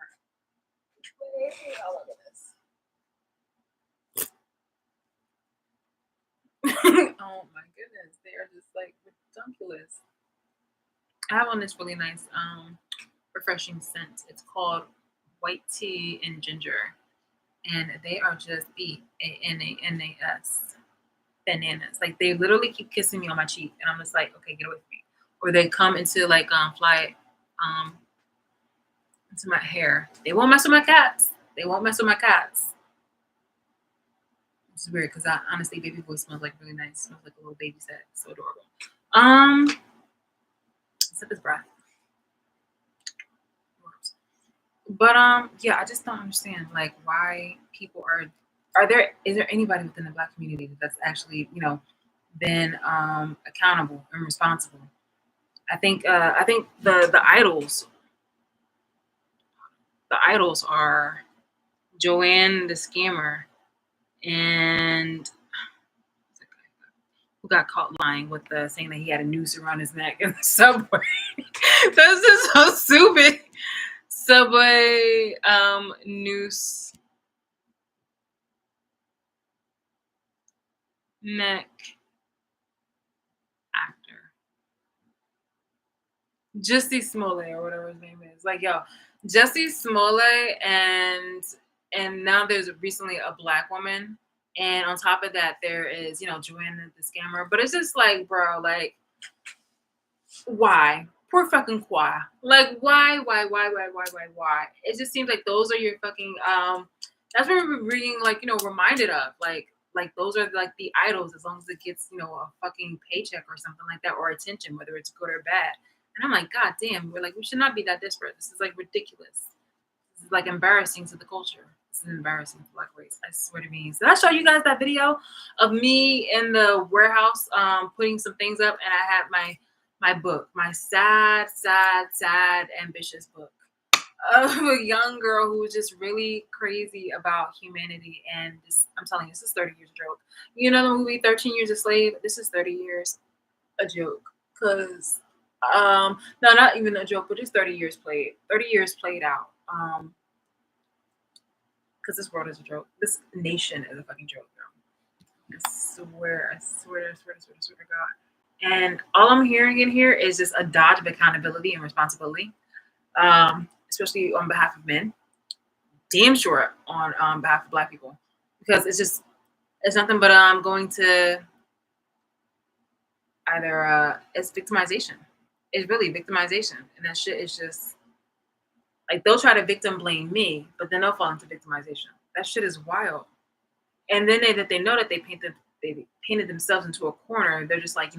Oh my goodness. Oh my goodness, they are just like ridiculous. I have on this really nice refreshing scent. It's called white tea and ginger, and they are just BANANAS bananas. Like they literally keep kissing me on my cheek, and I'm just like, okay, get away from me. Or they come into like fly into my hair. They won't mess with my cats. They won't mess with my cats. It's weird because honestly, baby boy smells like really nice. Smells like a little baby set. So adorable. Sip his breath. But yeah, I just don't understand like why people is there anybody within the Black community that's actually, been accountable and responsible? I think the idols are Joanne the scammer and who got caught lying with saying that he had a noose around his neck in the subway. That's just so stupid. Subway noose neck actor. Jussie Smollett or whatever his name is. Like, yo, Jussie Smollett and now there's recently a Black woman. And on top of that, there is, Joanna the scammer. But it's just like, bro, like, why? Poor fucking Qua. Like, why? It just seems like those are your fucking that's what we're being like, reminded of. Like those are like the idols as long as it gets, a fucking paycheck or something like that, or attention, whether it's good or bad. And I'm like, God damn, we should not be that desperate. This is like ridiculous. This is like embarrassing to the culture. This is embarrassing to Black race. I swear to me. Did I show you guys that video of me in the warehouse putting some things up, and I had my book, my sad, ambitious book of a young girl who was just really crazy about humanity. And this, I'm telling you, this is 30 years a joke. You know the movie 13 Years a Slave? This is 30 years a joke. Because, no, not even a joke, but just 30 years played out. Because this world is a joke. This nation is a fucking joke, girl. I swear to God. And all I'm hearing in here is just a dodge of accountability and responsibility, especially on behalf of men. Damn sure on behalf of Black people, because it's nothing but going to either it's victimization. It's really victimization, and that shit is just like they'll try to victim blame me, but then they'll fall into victimization. That shit is wild. And then they know that they painted themselves into a corner. They're just like,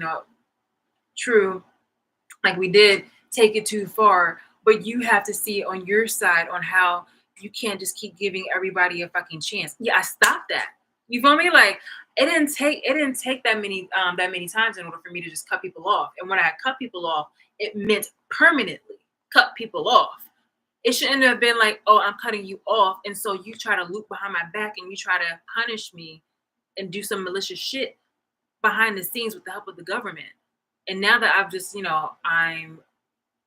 true, like we did take it too far, but you have to see on your side on how you can't just keep giving everybody a fucking chance. Yeah, I stopped that. You feel me? Like it didn't take that many times in order for me to just cut people off. And when I cut people off, it meant permanently cut people off. It shouldn't have been like, oh, I'm cutting you off, and so you try to loop behind my back and you try to punish me and do some malicious shit behind the scenes with the help of the government. And now that I've just, I'm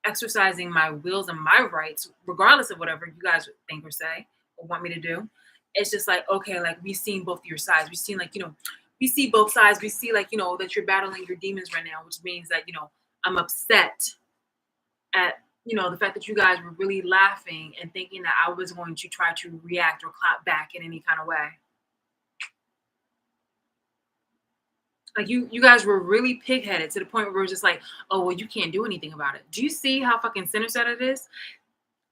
exercising my wills and my rights, regardless of whatever you guys think or say or want me to do, it's just like, okay, like we've seen both your sides. We've seen like, we see both sides. We see like, that you're battling your demons right now, which means that, I'm upset at, the fact that you guys were really laughing and thinking that I was going to try to react or clap back in any kind of way. Like you guys were really pig-headed to the point where we're just like, oh well, you can't do anything about it. Do you see how fucking center-set it is?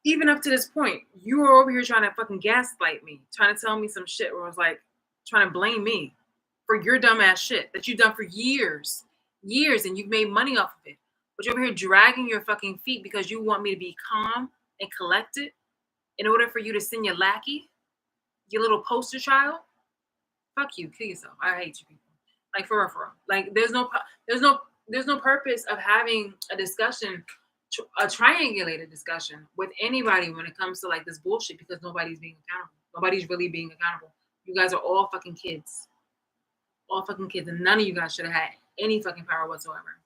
Even up to this point, you were over here trying to fucking gaslight me, trying to tell me some shit where it was like trying to blame me for your dumbass shit that you've done for years, and you've made money off of it. But you're over here dragging your fucking feet because you want me to be calm and collected in order for you to send your lackey, your little poster child. Fuck you, kill yourself. I hate you people. Like for real, for real. Like there's no purpose of having a discussion, a triangulated discussion with anybody when it comes to like this bullshit because nobody's being accountable. Nobody's really being accountable. You guys are all fucking kids. All fucking kids, and none of you guys should have had any fucking power whatsoever.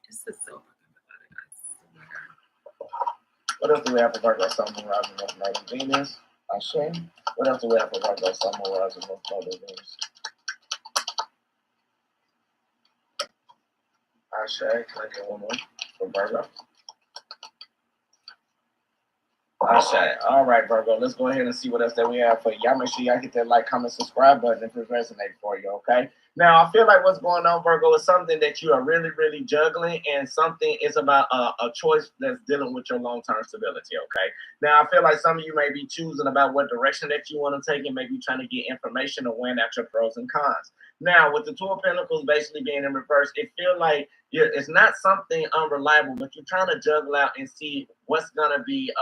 This is so fucking pathetic. What else do we have for Virgo, Sun, Moon, Rising, North Node, and Venus? Ashe. What else do we have for Virgo, Sun, Moon, Rising, North Node, and Venus? Ashe. Can I get one more for Virgo? Ashe. All right, Virgo. Let's go ahead and see what else that we have for you. Y'all make sure y'all hit that like, comment, subscribe button if it resonates for you, okay? Now, I feel like what's going on, Virgo, is something that you are really, really juggling, and something is about a choice that's dealing with your long-term stability, okay? Now, I feel like some of you may be choosing about what direction that you want to take and maybe trying to get information or weighing out your pros and cons. Now, with the Two of Pentacles basically being in reverse, it feels like it's not something unreliable, but you're trying to juggle out and see what's going to be,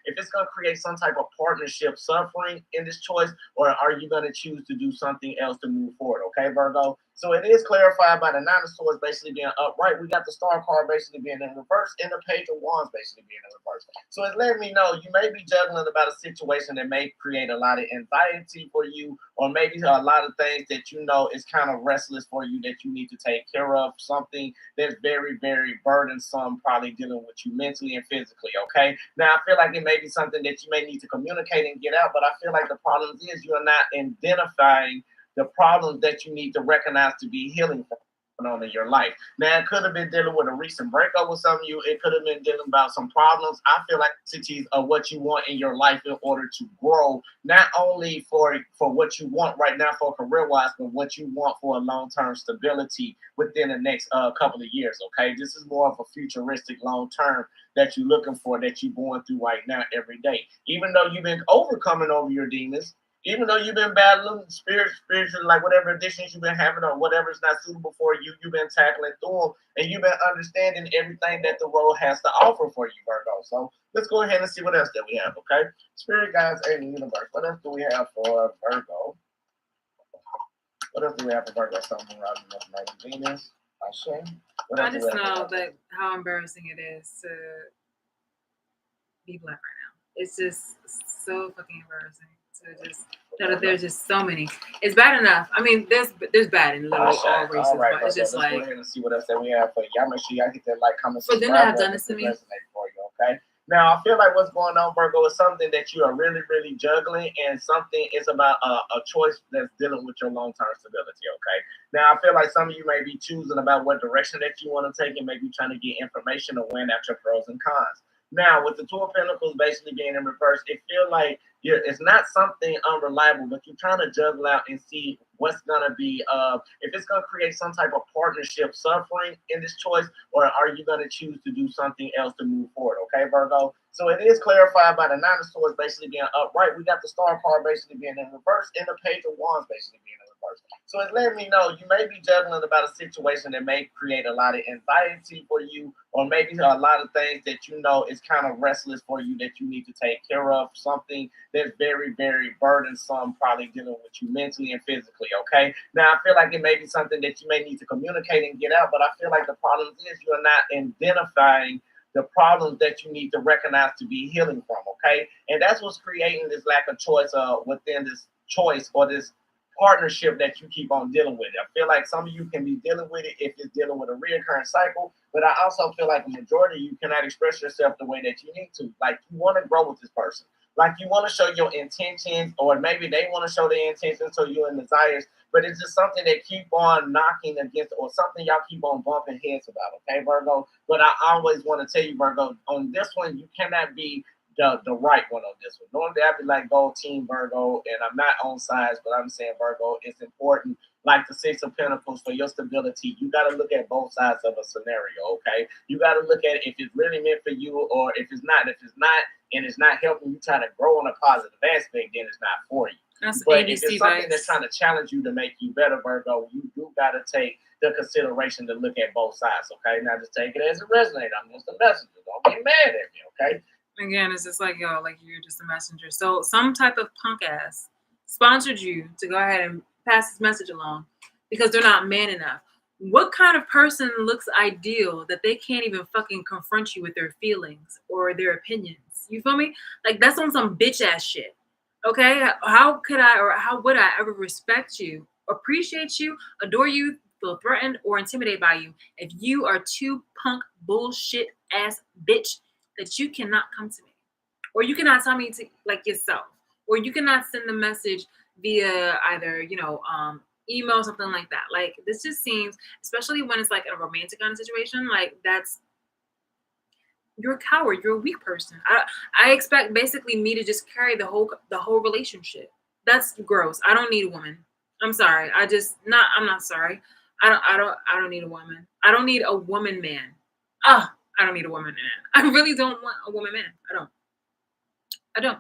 if it's going to create some type of partnership suffering in this choice, or are you going to choose to do something else to move forward, okay, Virgo? So it is clarified by the Nine of Swords basically being upright. We got the Star card basically being in reverse, and the Page of Wands basically being in reverse. So it's letting me know you may be juggling about a situation that may create a lot of anxiety for you, or maybe a lot of things that you know is kind of restless for you that you need to take care of, something that's very, very burdensome, probably dealing with you mentally and physically, okay? Now, I feel like it may be something that you may need to communicate and get out, but I feel like the problem is you're not identifying the problems that you need to recognize to be healing from on in your life. Now, it could have been dealing with a recent breakup with some of you. It could have been dealing about some problems. I feel like cities are what you want in your life in order to grow, not only for what you want right now for career-wise, but what you want for a long-term stability within the next couple of years, okay? This is more of a futuristic long-term that you're looking for, that you're going through right now every day. Even though you've been overcoming over your demons, even though you've been battling spiritual, like whatever addictions you've been having or whatever is not suitable for you, you've been tackling through them, and you've been understanding everything that the world has to offer for you, Virgo. So let's go ahead and see what else that we have, okay? Spirit guides and the universe. What else do we have for Virgo? What else do we have for Virgo? Sun, Moon, Rising, North Node, and Venus. Ashe. I just know that how embarrassing it is to be black right now. It's just so fucking embarrassing to just know that there's just so many. It's bad enough. I mean, there's bad in literally all races, all right, but it's just let's like, go ahead and see what else that we have for you. Y'all make sure y'all hit that like, comment, for them to have done this to me. Resonate for you, okay? Now, I feel like what's going on, Virgo, is something that you are really, really juggling, and something is about a choice that's dealing with your long-term stability, okay? Now, I feel like some of you may be choosing about what direction that you want to take and maybe trying to get information or weighing out your pros and cons. Now, with the Two of Pentacles basically being in reverse, it feels like it's not something unreliable, but you're trying to juggle out and see what's going to be, if it's going to create some type of partnership suffering in this choice, or are you going to choose to do something else to move forward, okay, Virgo? So it is clarified by the Nine of Swords basically being upright. We got the Star card basically being in reverse, and the Page of Wands basically being in reverse. So it's letting me know you may be juggling about a situation that may create a lot of anxiety for you, or maybe a lot of things that you know is kind of restless for you that you need to take care of, something that's very, very burdensome, probably dealing with you mentally and physically, okay? Now, I feel like it may be something that you may need to communicate and get out, but I feel like the problem is you're not identifying the problems that you need to recognize to be healing from, okay? And that's what's creating this lack of choice within this choice or this partnership that you keep on dealing with. I feel like some of you can be dealing with it if it's dealing with a reoccurring cycle, but I also feel like the majority of you cannot express yourself the way that you need to. Like, you want to grow with this person. Like, you want to show your intentions, or maybe they want to show their intentions to you and desires, but it's just something that keep on knocking against, or something y'all keep on bumping heads about, okay, Virgo? But I always want to tell you, Virgo, on this one, you cannot be the right one on this one. Normally I'd be like, go Team Virgo, and I'm not on sides, but I'm saying Virgo, it's important. Like the Six of Pentacles, for your stability, you got to look at both sides of a scenario, okay? You got to look at if it's really meant for you or if it's not. If it's not and it's not helping you try to grow in a positive aspect, then it's not for you. That's But ABC if it's something vibes. that's trying to challenge you to make you better, Virgo, you do got to take the consideration to look at both sides, okay? Now just take it as a resonator. I'm just a messenger. Don't get mad at me, okay? Again, it's just like, yo, like you're just a messenger. So some type of punk ass sponsored you to go ahead and pass this message along because they're not man enough. What kind of person looks ideal that they can't even fucking confront you with their feelings or their opinions? You feel me? Like that's on some bitch ass shit. Okay? How could I or how would I ever respect you, appreciate you, adore you, feel threatened or intimidated by you if you are too punk bullshit ass bitch that you cannot come to me, or you cannot tell me to like yourself, or you cannot send the message via either email, something like that. Like this just seems, especially when it's like a romantic kind of situation, like that's you're a coward, you're a weak person. I expect basically me to just carry the whole relationship. That's gross. I don't need a woman. I'm sorry. I'm not sorry. I don't need a woman. I don't need a woman man. I don't need a woman man. I really don't want a woman man. I don't.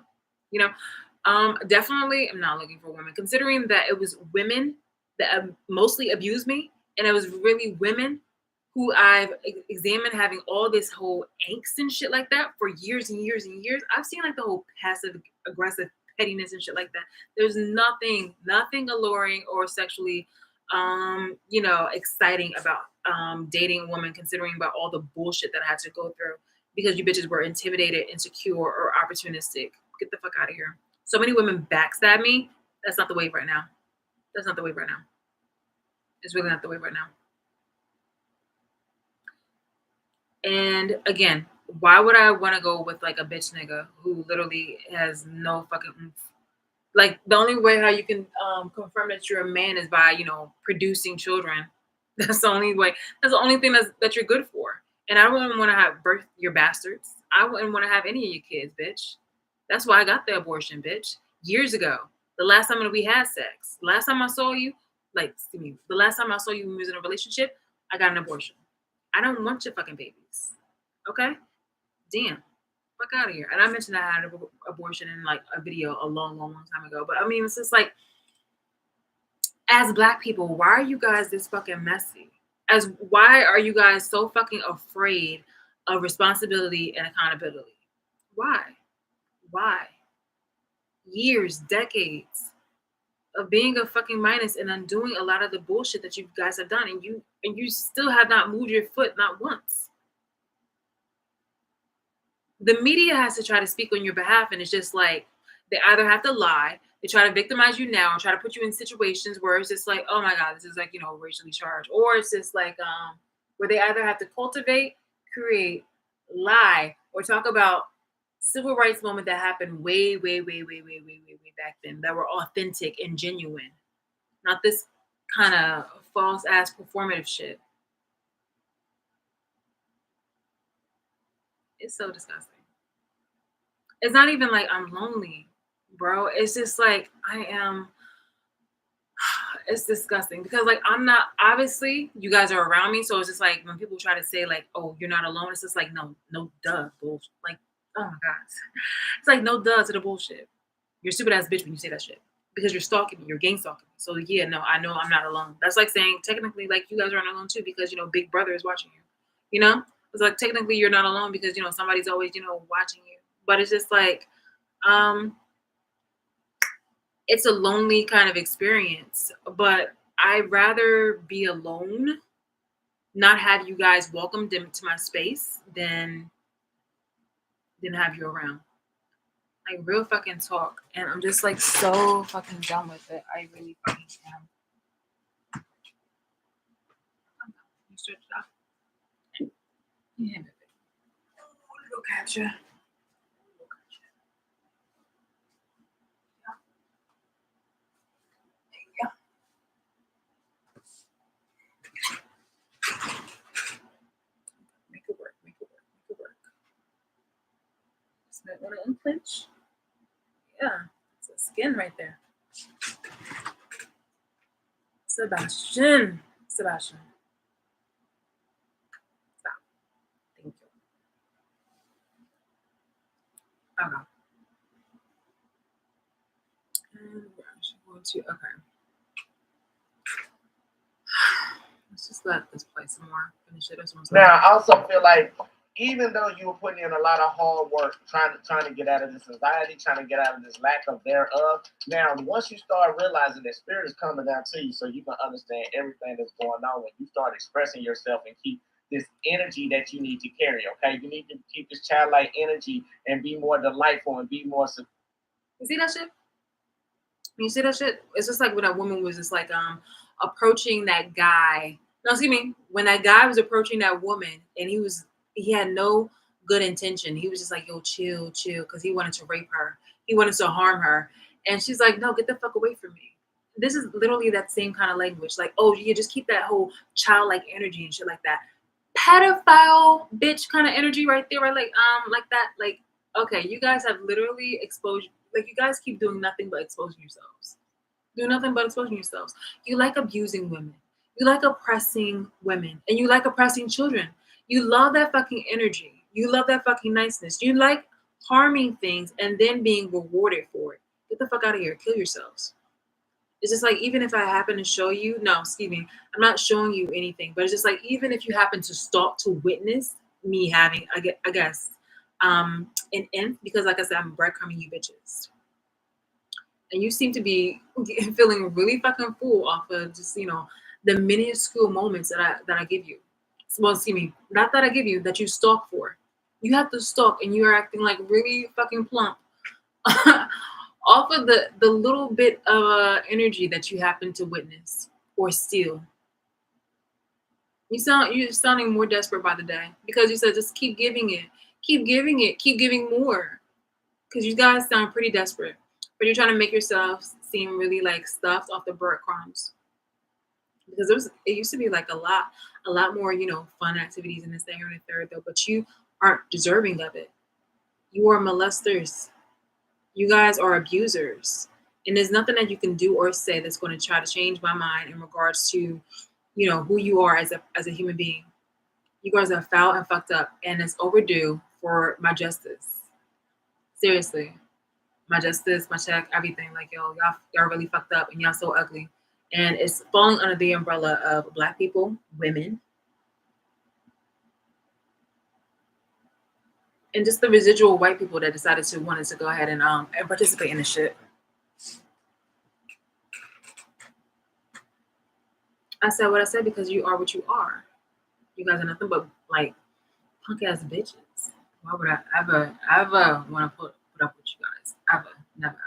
You know, definitely I'm not looking for women. Considering that it was women that mostly abused me, and it was really women who I've examined having all this whole angst and shit like that for years and years and years. I've seen like the whole passive aggressive pettiness and shit like that. There's nothing alluring or sexually exciting about dating a woman, considering about all the bullshit that I had to go through because you bitches were intimidated, insecure, or opportunistic. Get the fuck out of here. So many women backstab me. That's not the wave right now. That's not the wave right now. It's really not the wave right now. And again, why would I want to go with like a bitch nigga who literally has no fucking oomph? Like the only way how you can confirm that you're a man is by producing children. That's the only way. That's the only thing that you're good for. And I wouldn't want to have birth your bastards. I wouldn't want to have any of your kids, bitch. That's why I got the abortion, bitch. Years ago, the last time that we had sex, last time I saw you, the last time I saw you when we was in a relationship, I got an abortion. I don't want your fucking babies. Okay? Damn. Fuck out of here. And I mentioned I had an abortion in like a video a long, long, long time ago. But I mean, it's just like, as Black people, why are you guys this fucking messy? Why are you guys so fucking afraid of responsibility and accountability? Why? Why? Years, decades of being a fucking minus and undoing a lot of the bullshit that you guys have done, and you still have not moved your foot not once. The media has to try to speak on your behalf, and it's just like they either have to lie, they try to victimize you now and try to put you in situations where it's just like, oh my god, this is like racially charged, or it's just like where they either have to cultivate, create, lie, or talk about civil rights moment that happened way back then that were authentic and genuine, not this kind of false ass performative shit. It's so disgusting. It's not even like I'm lonely, bro. It's just like I am. It's disgusting because like I'm not, obviously you guys are around me, so it's just like when people try to say like, oh, you're not alone, it's just like no duh bullshit. Like, oh my god, it's like no duh to the bullshit. You're a stupid ass bitch when you say that shit because you're stalking me, you're gang stalking me. So yeah, no, I know I'm not alone. That's like saying technically like you guys aren't alone too because Big Brother is watching you. It's like technically you're not alone because somebody's always watching you. But it's just like it's a lonely kind of experience, but I'd rather be alone, not have you guys welcomed into my space than have you around. Like real fucking talk. And I'm just like so fucking done with it. I really fucking am. You stretch it out. Yeah, baby. Little capture. Make it work. Just might want to unclench. Yeah, it's a skin right there. Sebastian. Stop. Thank you. Okay. And we're actually going to, okay. Let's just let this play some more. Finish it. Now, I also feel like even though you were putting in a lot of hard work trying to get out of this anxiety, trying to get out of this lack of thereof, now once you start realizing that spirit is coming down to you, so you can understand everything that's going on, when you start expressing yourself and keep this energy that you need to carry, okay? You need to keep this childlike energy and be more delightful and be more. You see that shit? You see that shit? It's just like when a woman was just like approaching that guy. No, excuse me. When that guy was approaching that woman and he had no good intention. He was just like, yo, chill, because he wanted to rape her. He wanted to harm her. And she's like, no, get the fuck away from me. This is literally that same kind of language. Like, oh, you just keep that whole childlike energy and shit like that. Pedophile bitch kind of energy right there, right? Like that. Like, okay, you guys have literally exposed. Like, you guys keep doing nothing but exposing yourselves. Do nothing but exposing yourselves. You like abusing women. You like oppressing women. And you like oppressing children. You love that fucking energy. You love that fucking niceness. You like harming things and then being rewarded for it. Get the fuck out of here. Kill yourselves. It's just like, even if I happen to show you, no, excuse me, I'm not showing you anything, but it's just like, even if you happen to stalk to witness me having, I guess, an imp, because like I said, I'm breadcrumbing you bitches. And you seem to be feeling really fucking full off of just, the minuscule moments that I give you. Well, excuse me, not that I give you, that you stalk for. You have to stalk and you are acting like really fucking plump. Off of the little bit of energy that you happen to witness or steal. You're sounding more desperate by the day, because you said just keep giving it, keep giving more, because you guys sound pretty desperate, but you're trying to make yourself seem really like stuffed off the breadcrumbs, because it used to be like a lot more fun activities in this, that, and the third, though, but you aren't deserving of it. You are molesters. You guys are abusers. And there's nothing that you can do or say that's going to try to change my mind in regards to, who you are as a human being. You guys are foul and fucked up, and it's overdue for my justice. Seriously. My justice, my check, everything. Like, yo, y'all really fucked up and y'all so ugly. And it's falling under the umbrella of Black people, women, and just the residual white people that decided to wanted to go ahead and participate in this shit. I said what I said because you are what you are. You guys are nothing but like punk ass bitches. Why would I ever want to put up with you guys? Ever, never, ever.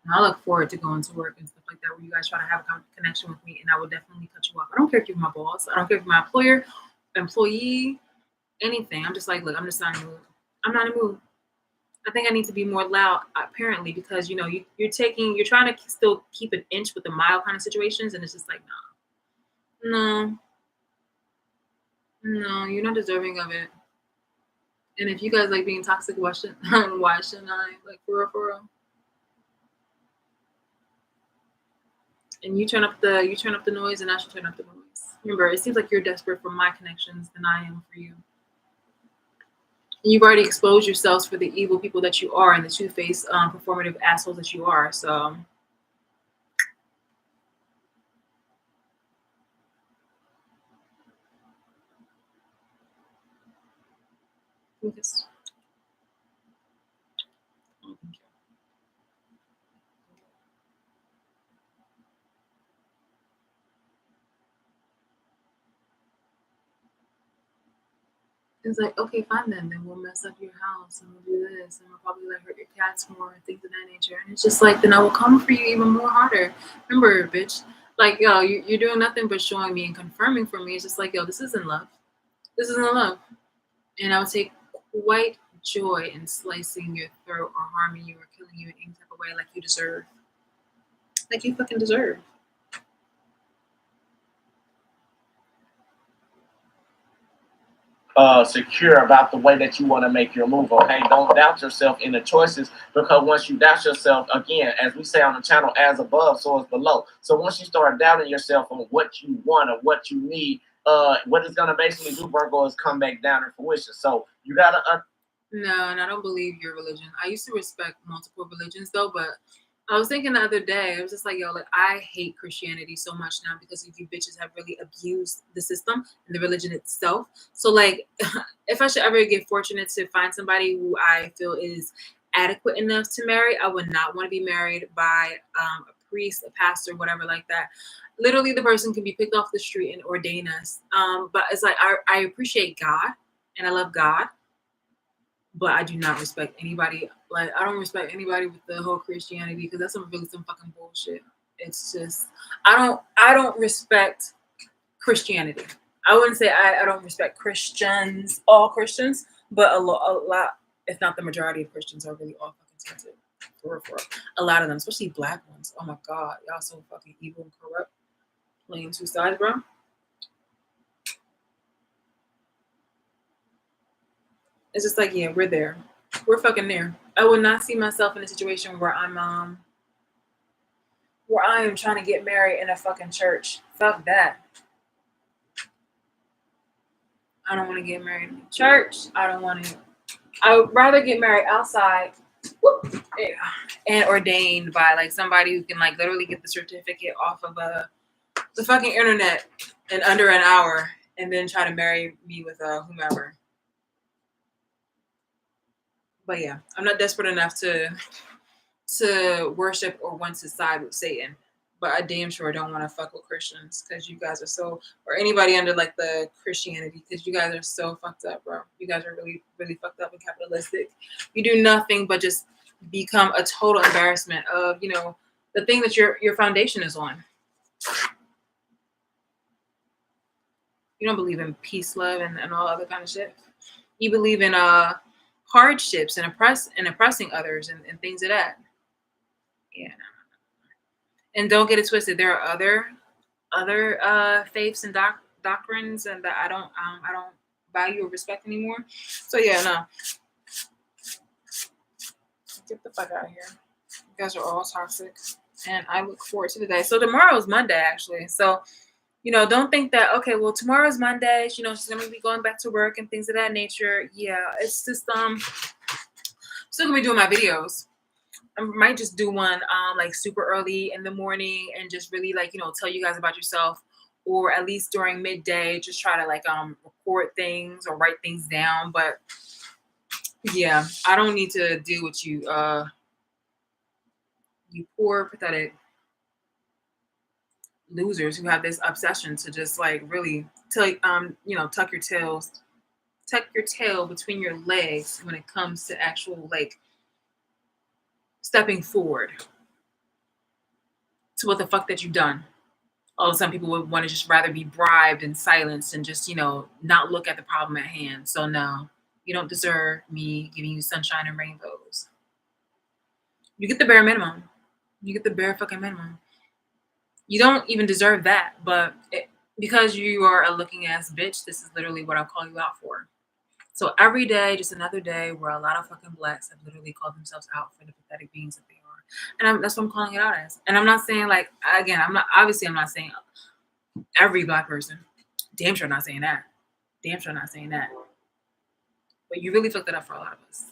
And I look forward to going to work and stuff like that, where you guys try to have a connection with me, and I will definitely cut you off. I don't care if you're my boss. I don't care if you're my employer, employee, anything. I'm just like, look, I'm just not in the mood. I'm not in the mood. I think I need to be more loud, apparently, because you're trying to still keep an inch with the mild kind of situations, and it's just like, no, you're not deserving of it. And if you guys like being toxic, why shouldn't I? Like, for real? And you turn up the noise, and I should turn up the noise. Remember, it seems like you're desperate for my connections than I am for you. And you've already exposed yourselves for the evil people that you are and the two-faced, performative assholes that you are. So, Lucas. Oh, thank you. It's like, okay, fine then we'll mess up your house and we'll do this and we'll probably like hurt your cats more and things of that nature. And it's just like, then I will come for you even more harder. Remember, bitch, like, yo, you're doing nothing but showing me and confirming for me. It's just like, yo, this isn't love. This isn't love. And I would take quite joy in slicing your throat or harming you or killing you in any type of way like you deserve. Like you fucking deserve. secure about the way that you want to make your move. Okay, don't doubt yourself in the choices, because once you doubt yourself, again, as we say on the channel, as above, so is below. So once you start doubting yourself on what you want or what you need, what it's gonna basically do, Virgo, is come back down in fruition. So you gotta. No, and I don't believe your religion. I used to respect multiple religions though, but I was thinking the other day, I was just like, yo, like I hate Christianity so much now because you bitches have really abused the system and the religion itself. So like if I should ever get fortunate to find somebody who I feel is adequate enough to marry, I would not want to be married by a priest, a pastor, whatever like that. Literally the person can be picked off the street and ordain us. But it's like I appreciate God and I love God, but I do not respect anybody. Like I don't respect anybody with the whole Christianity because that's some fucking bullshit. It's just I don't respect Christianity. I wouldn't say I don't respect Christians, all Christians, but a lot, if not the majority of Christians are really all fucking tainted. For real, for real. A lot of them, especially black ones. Oh my god, y'all so fucking evil and corrupt. Playing two sides, bro. It's just like, yeah, we're there. We're fucking there. I would not see myself in a situation where I am trying to get married in a fucking church. Fuck that. I don't want to get married in a church. I would rather get married outside, yeah, and ordained by like somebody who can like literally get the certificate off of the fucking internet in under an hour and then try to marry me with whomever. But yeah, I'm not desperate enough to worship or want to side with Satan. But I damn sure don't want to fuck with Christians because you guys are so, or anybody under like the Christianity, because you guys are so fucked up, bro. You guys are really, really fucked up and capitalistic. You do nothing but just become a total embarrassment of, the thing that your foundation is on. You don't believe in peace, love, and all other kind of shit. You believe in hardships and oppressing others and things of that. Yeah. And don't get it twisted. There are other faiths and doctrines, and that I don't value or respect anymore. So yeah, no. Get the fuck out of here. You guys are all toxic, and I look forward to the day. So tomorrow is Monday, actually. So don't think that okay. Well, tomorrow's Monday. She's gonna be going back to work and things of that nature. Yeah, it's just still gonna be doing my videos. I might just do one like super early in the morning and just really like tell you guys about yourself, or at least during midday just try to like record things or write things down. But yeah, I don't need to deal with you you poor pathetic losers who have this obsession to just like really tuck your tail between your legs when it comes to actual like stepping forward to what the fuck that you've done. Although some people would want to just rather be bribed and silenced and just, not look at the problem at hand. So no, you don't deserve me giving you sunshine and rainbows. You get the bare minimum. You get the bare fucking minimum. You don't even deserve that, but because you are a looking ass bitch, this is literally what I'll call you out for. So every day, just another day where a lot of fucking blacks have literally called themselves out for the pathetic beings that they are. And that's what I'm calling it out as. And I'm not saying like, again, I'm not saying every black person. Damn sure not saying that. Damn sure not saying that. But you really fucked it up for a lot of us.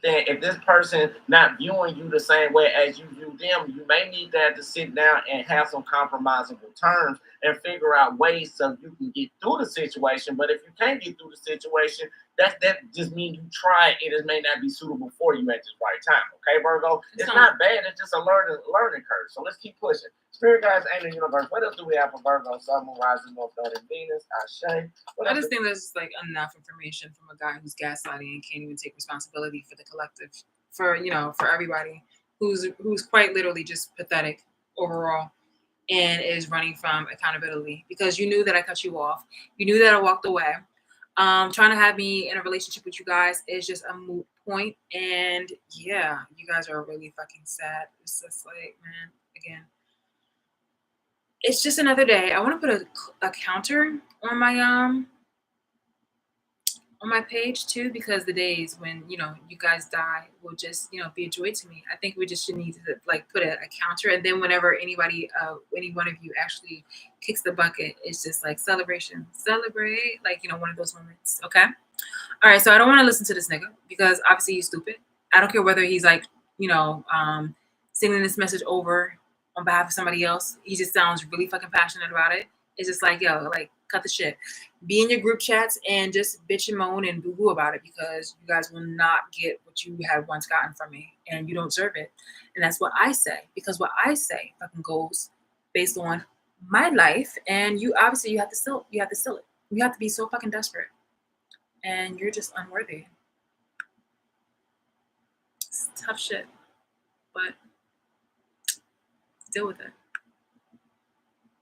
If this person not viewing you the same way as you view them, you may need that to sit down and have some compromisable terms and figure out ways so you can get through the situation. But if you can't get through the situation, that just means you try it. It may not be suitable for you at this right time. Okay, Virgo? It's not bad. It's just a learning curve. So let's keep pushing. Spirit guides, angel universe. What else do we have for Virgo? Sun, Moon, Rising, North Node, and Venus. Ashe. I just think that's like enough information from a guy who's gaslighting and can't even take responsibility for the collective, for everybody, who's quite literally just pathetic overall, and is running from accountability because you knew that I cut you off. You knew that I walked away. Trying to have me in a relationship with you guys is just a moot point. And yeah, you guys are really fucking sad. It's just like, man, again, it's just another day. I want to put a counter on my page too, because the days when you guys die will just be a joy to me. I think we just should need to like put a counter, and then whenever any one of you actually kicks the bucket, it's just like celebration, celebrate, like one of those moments. Okay. All right, so I don't want to listen to this nigga because obviously he's stupid. I don't care whether he's like, sending this message over on behalf of somebody else. He just sounds really fucking passionate about it. It's just like, yo, like, cut the shit. Be in your group chats and just bitch and moan and boo-boo about it because you guys will not get what you had once gotten from me and you don't deserve it. And that's what I say, because what I say fucking goes based on my life, and you obviously you have to still it. You have to be so fucking desperate. And you're just unworthy. It's tough shit, but deal with it.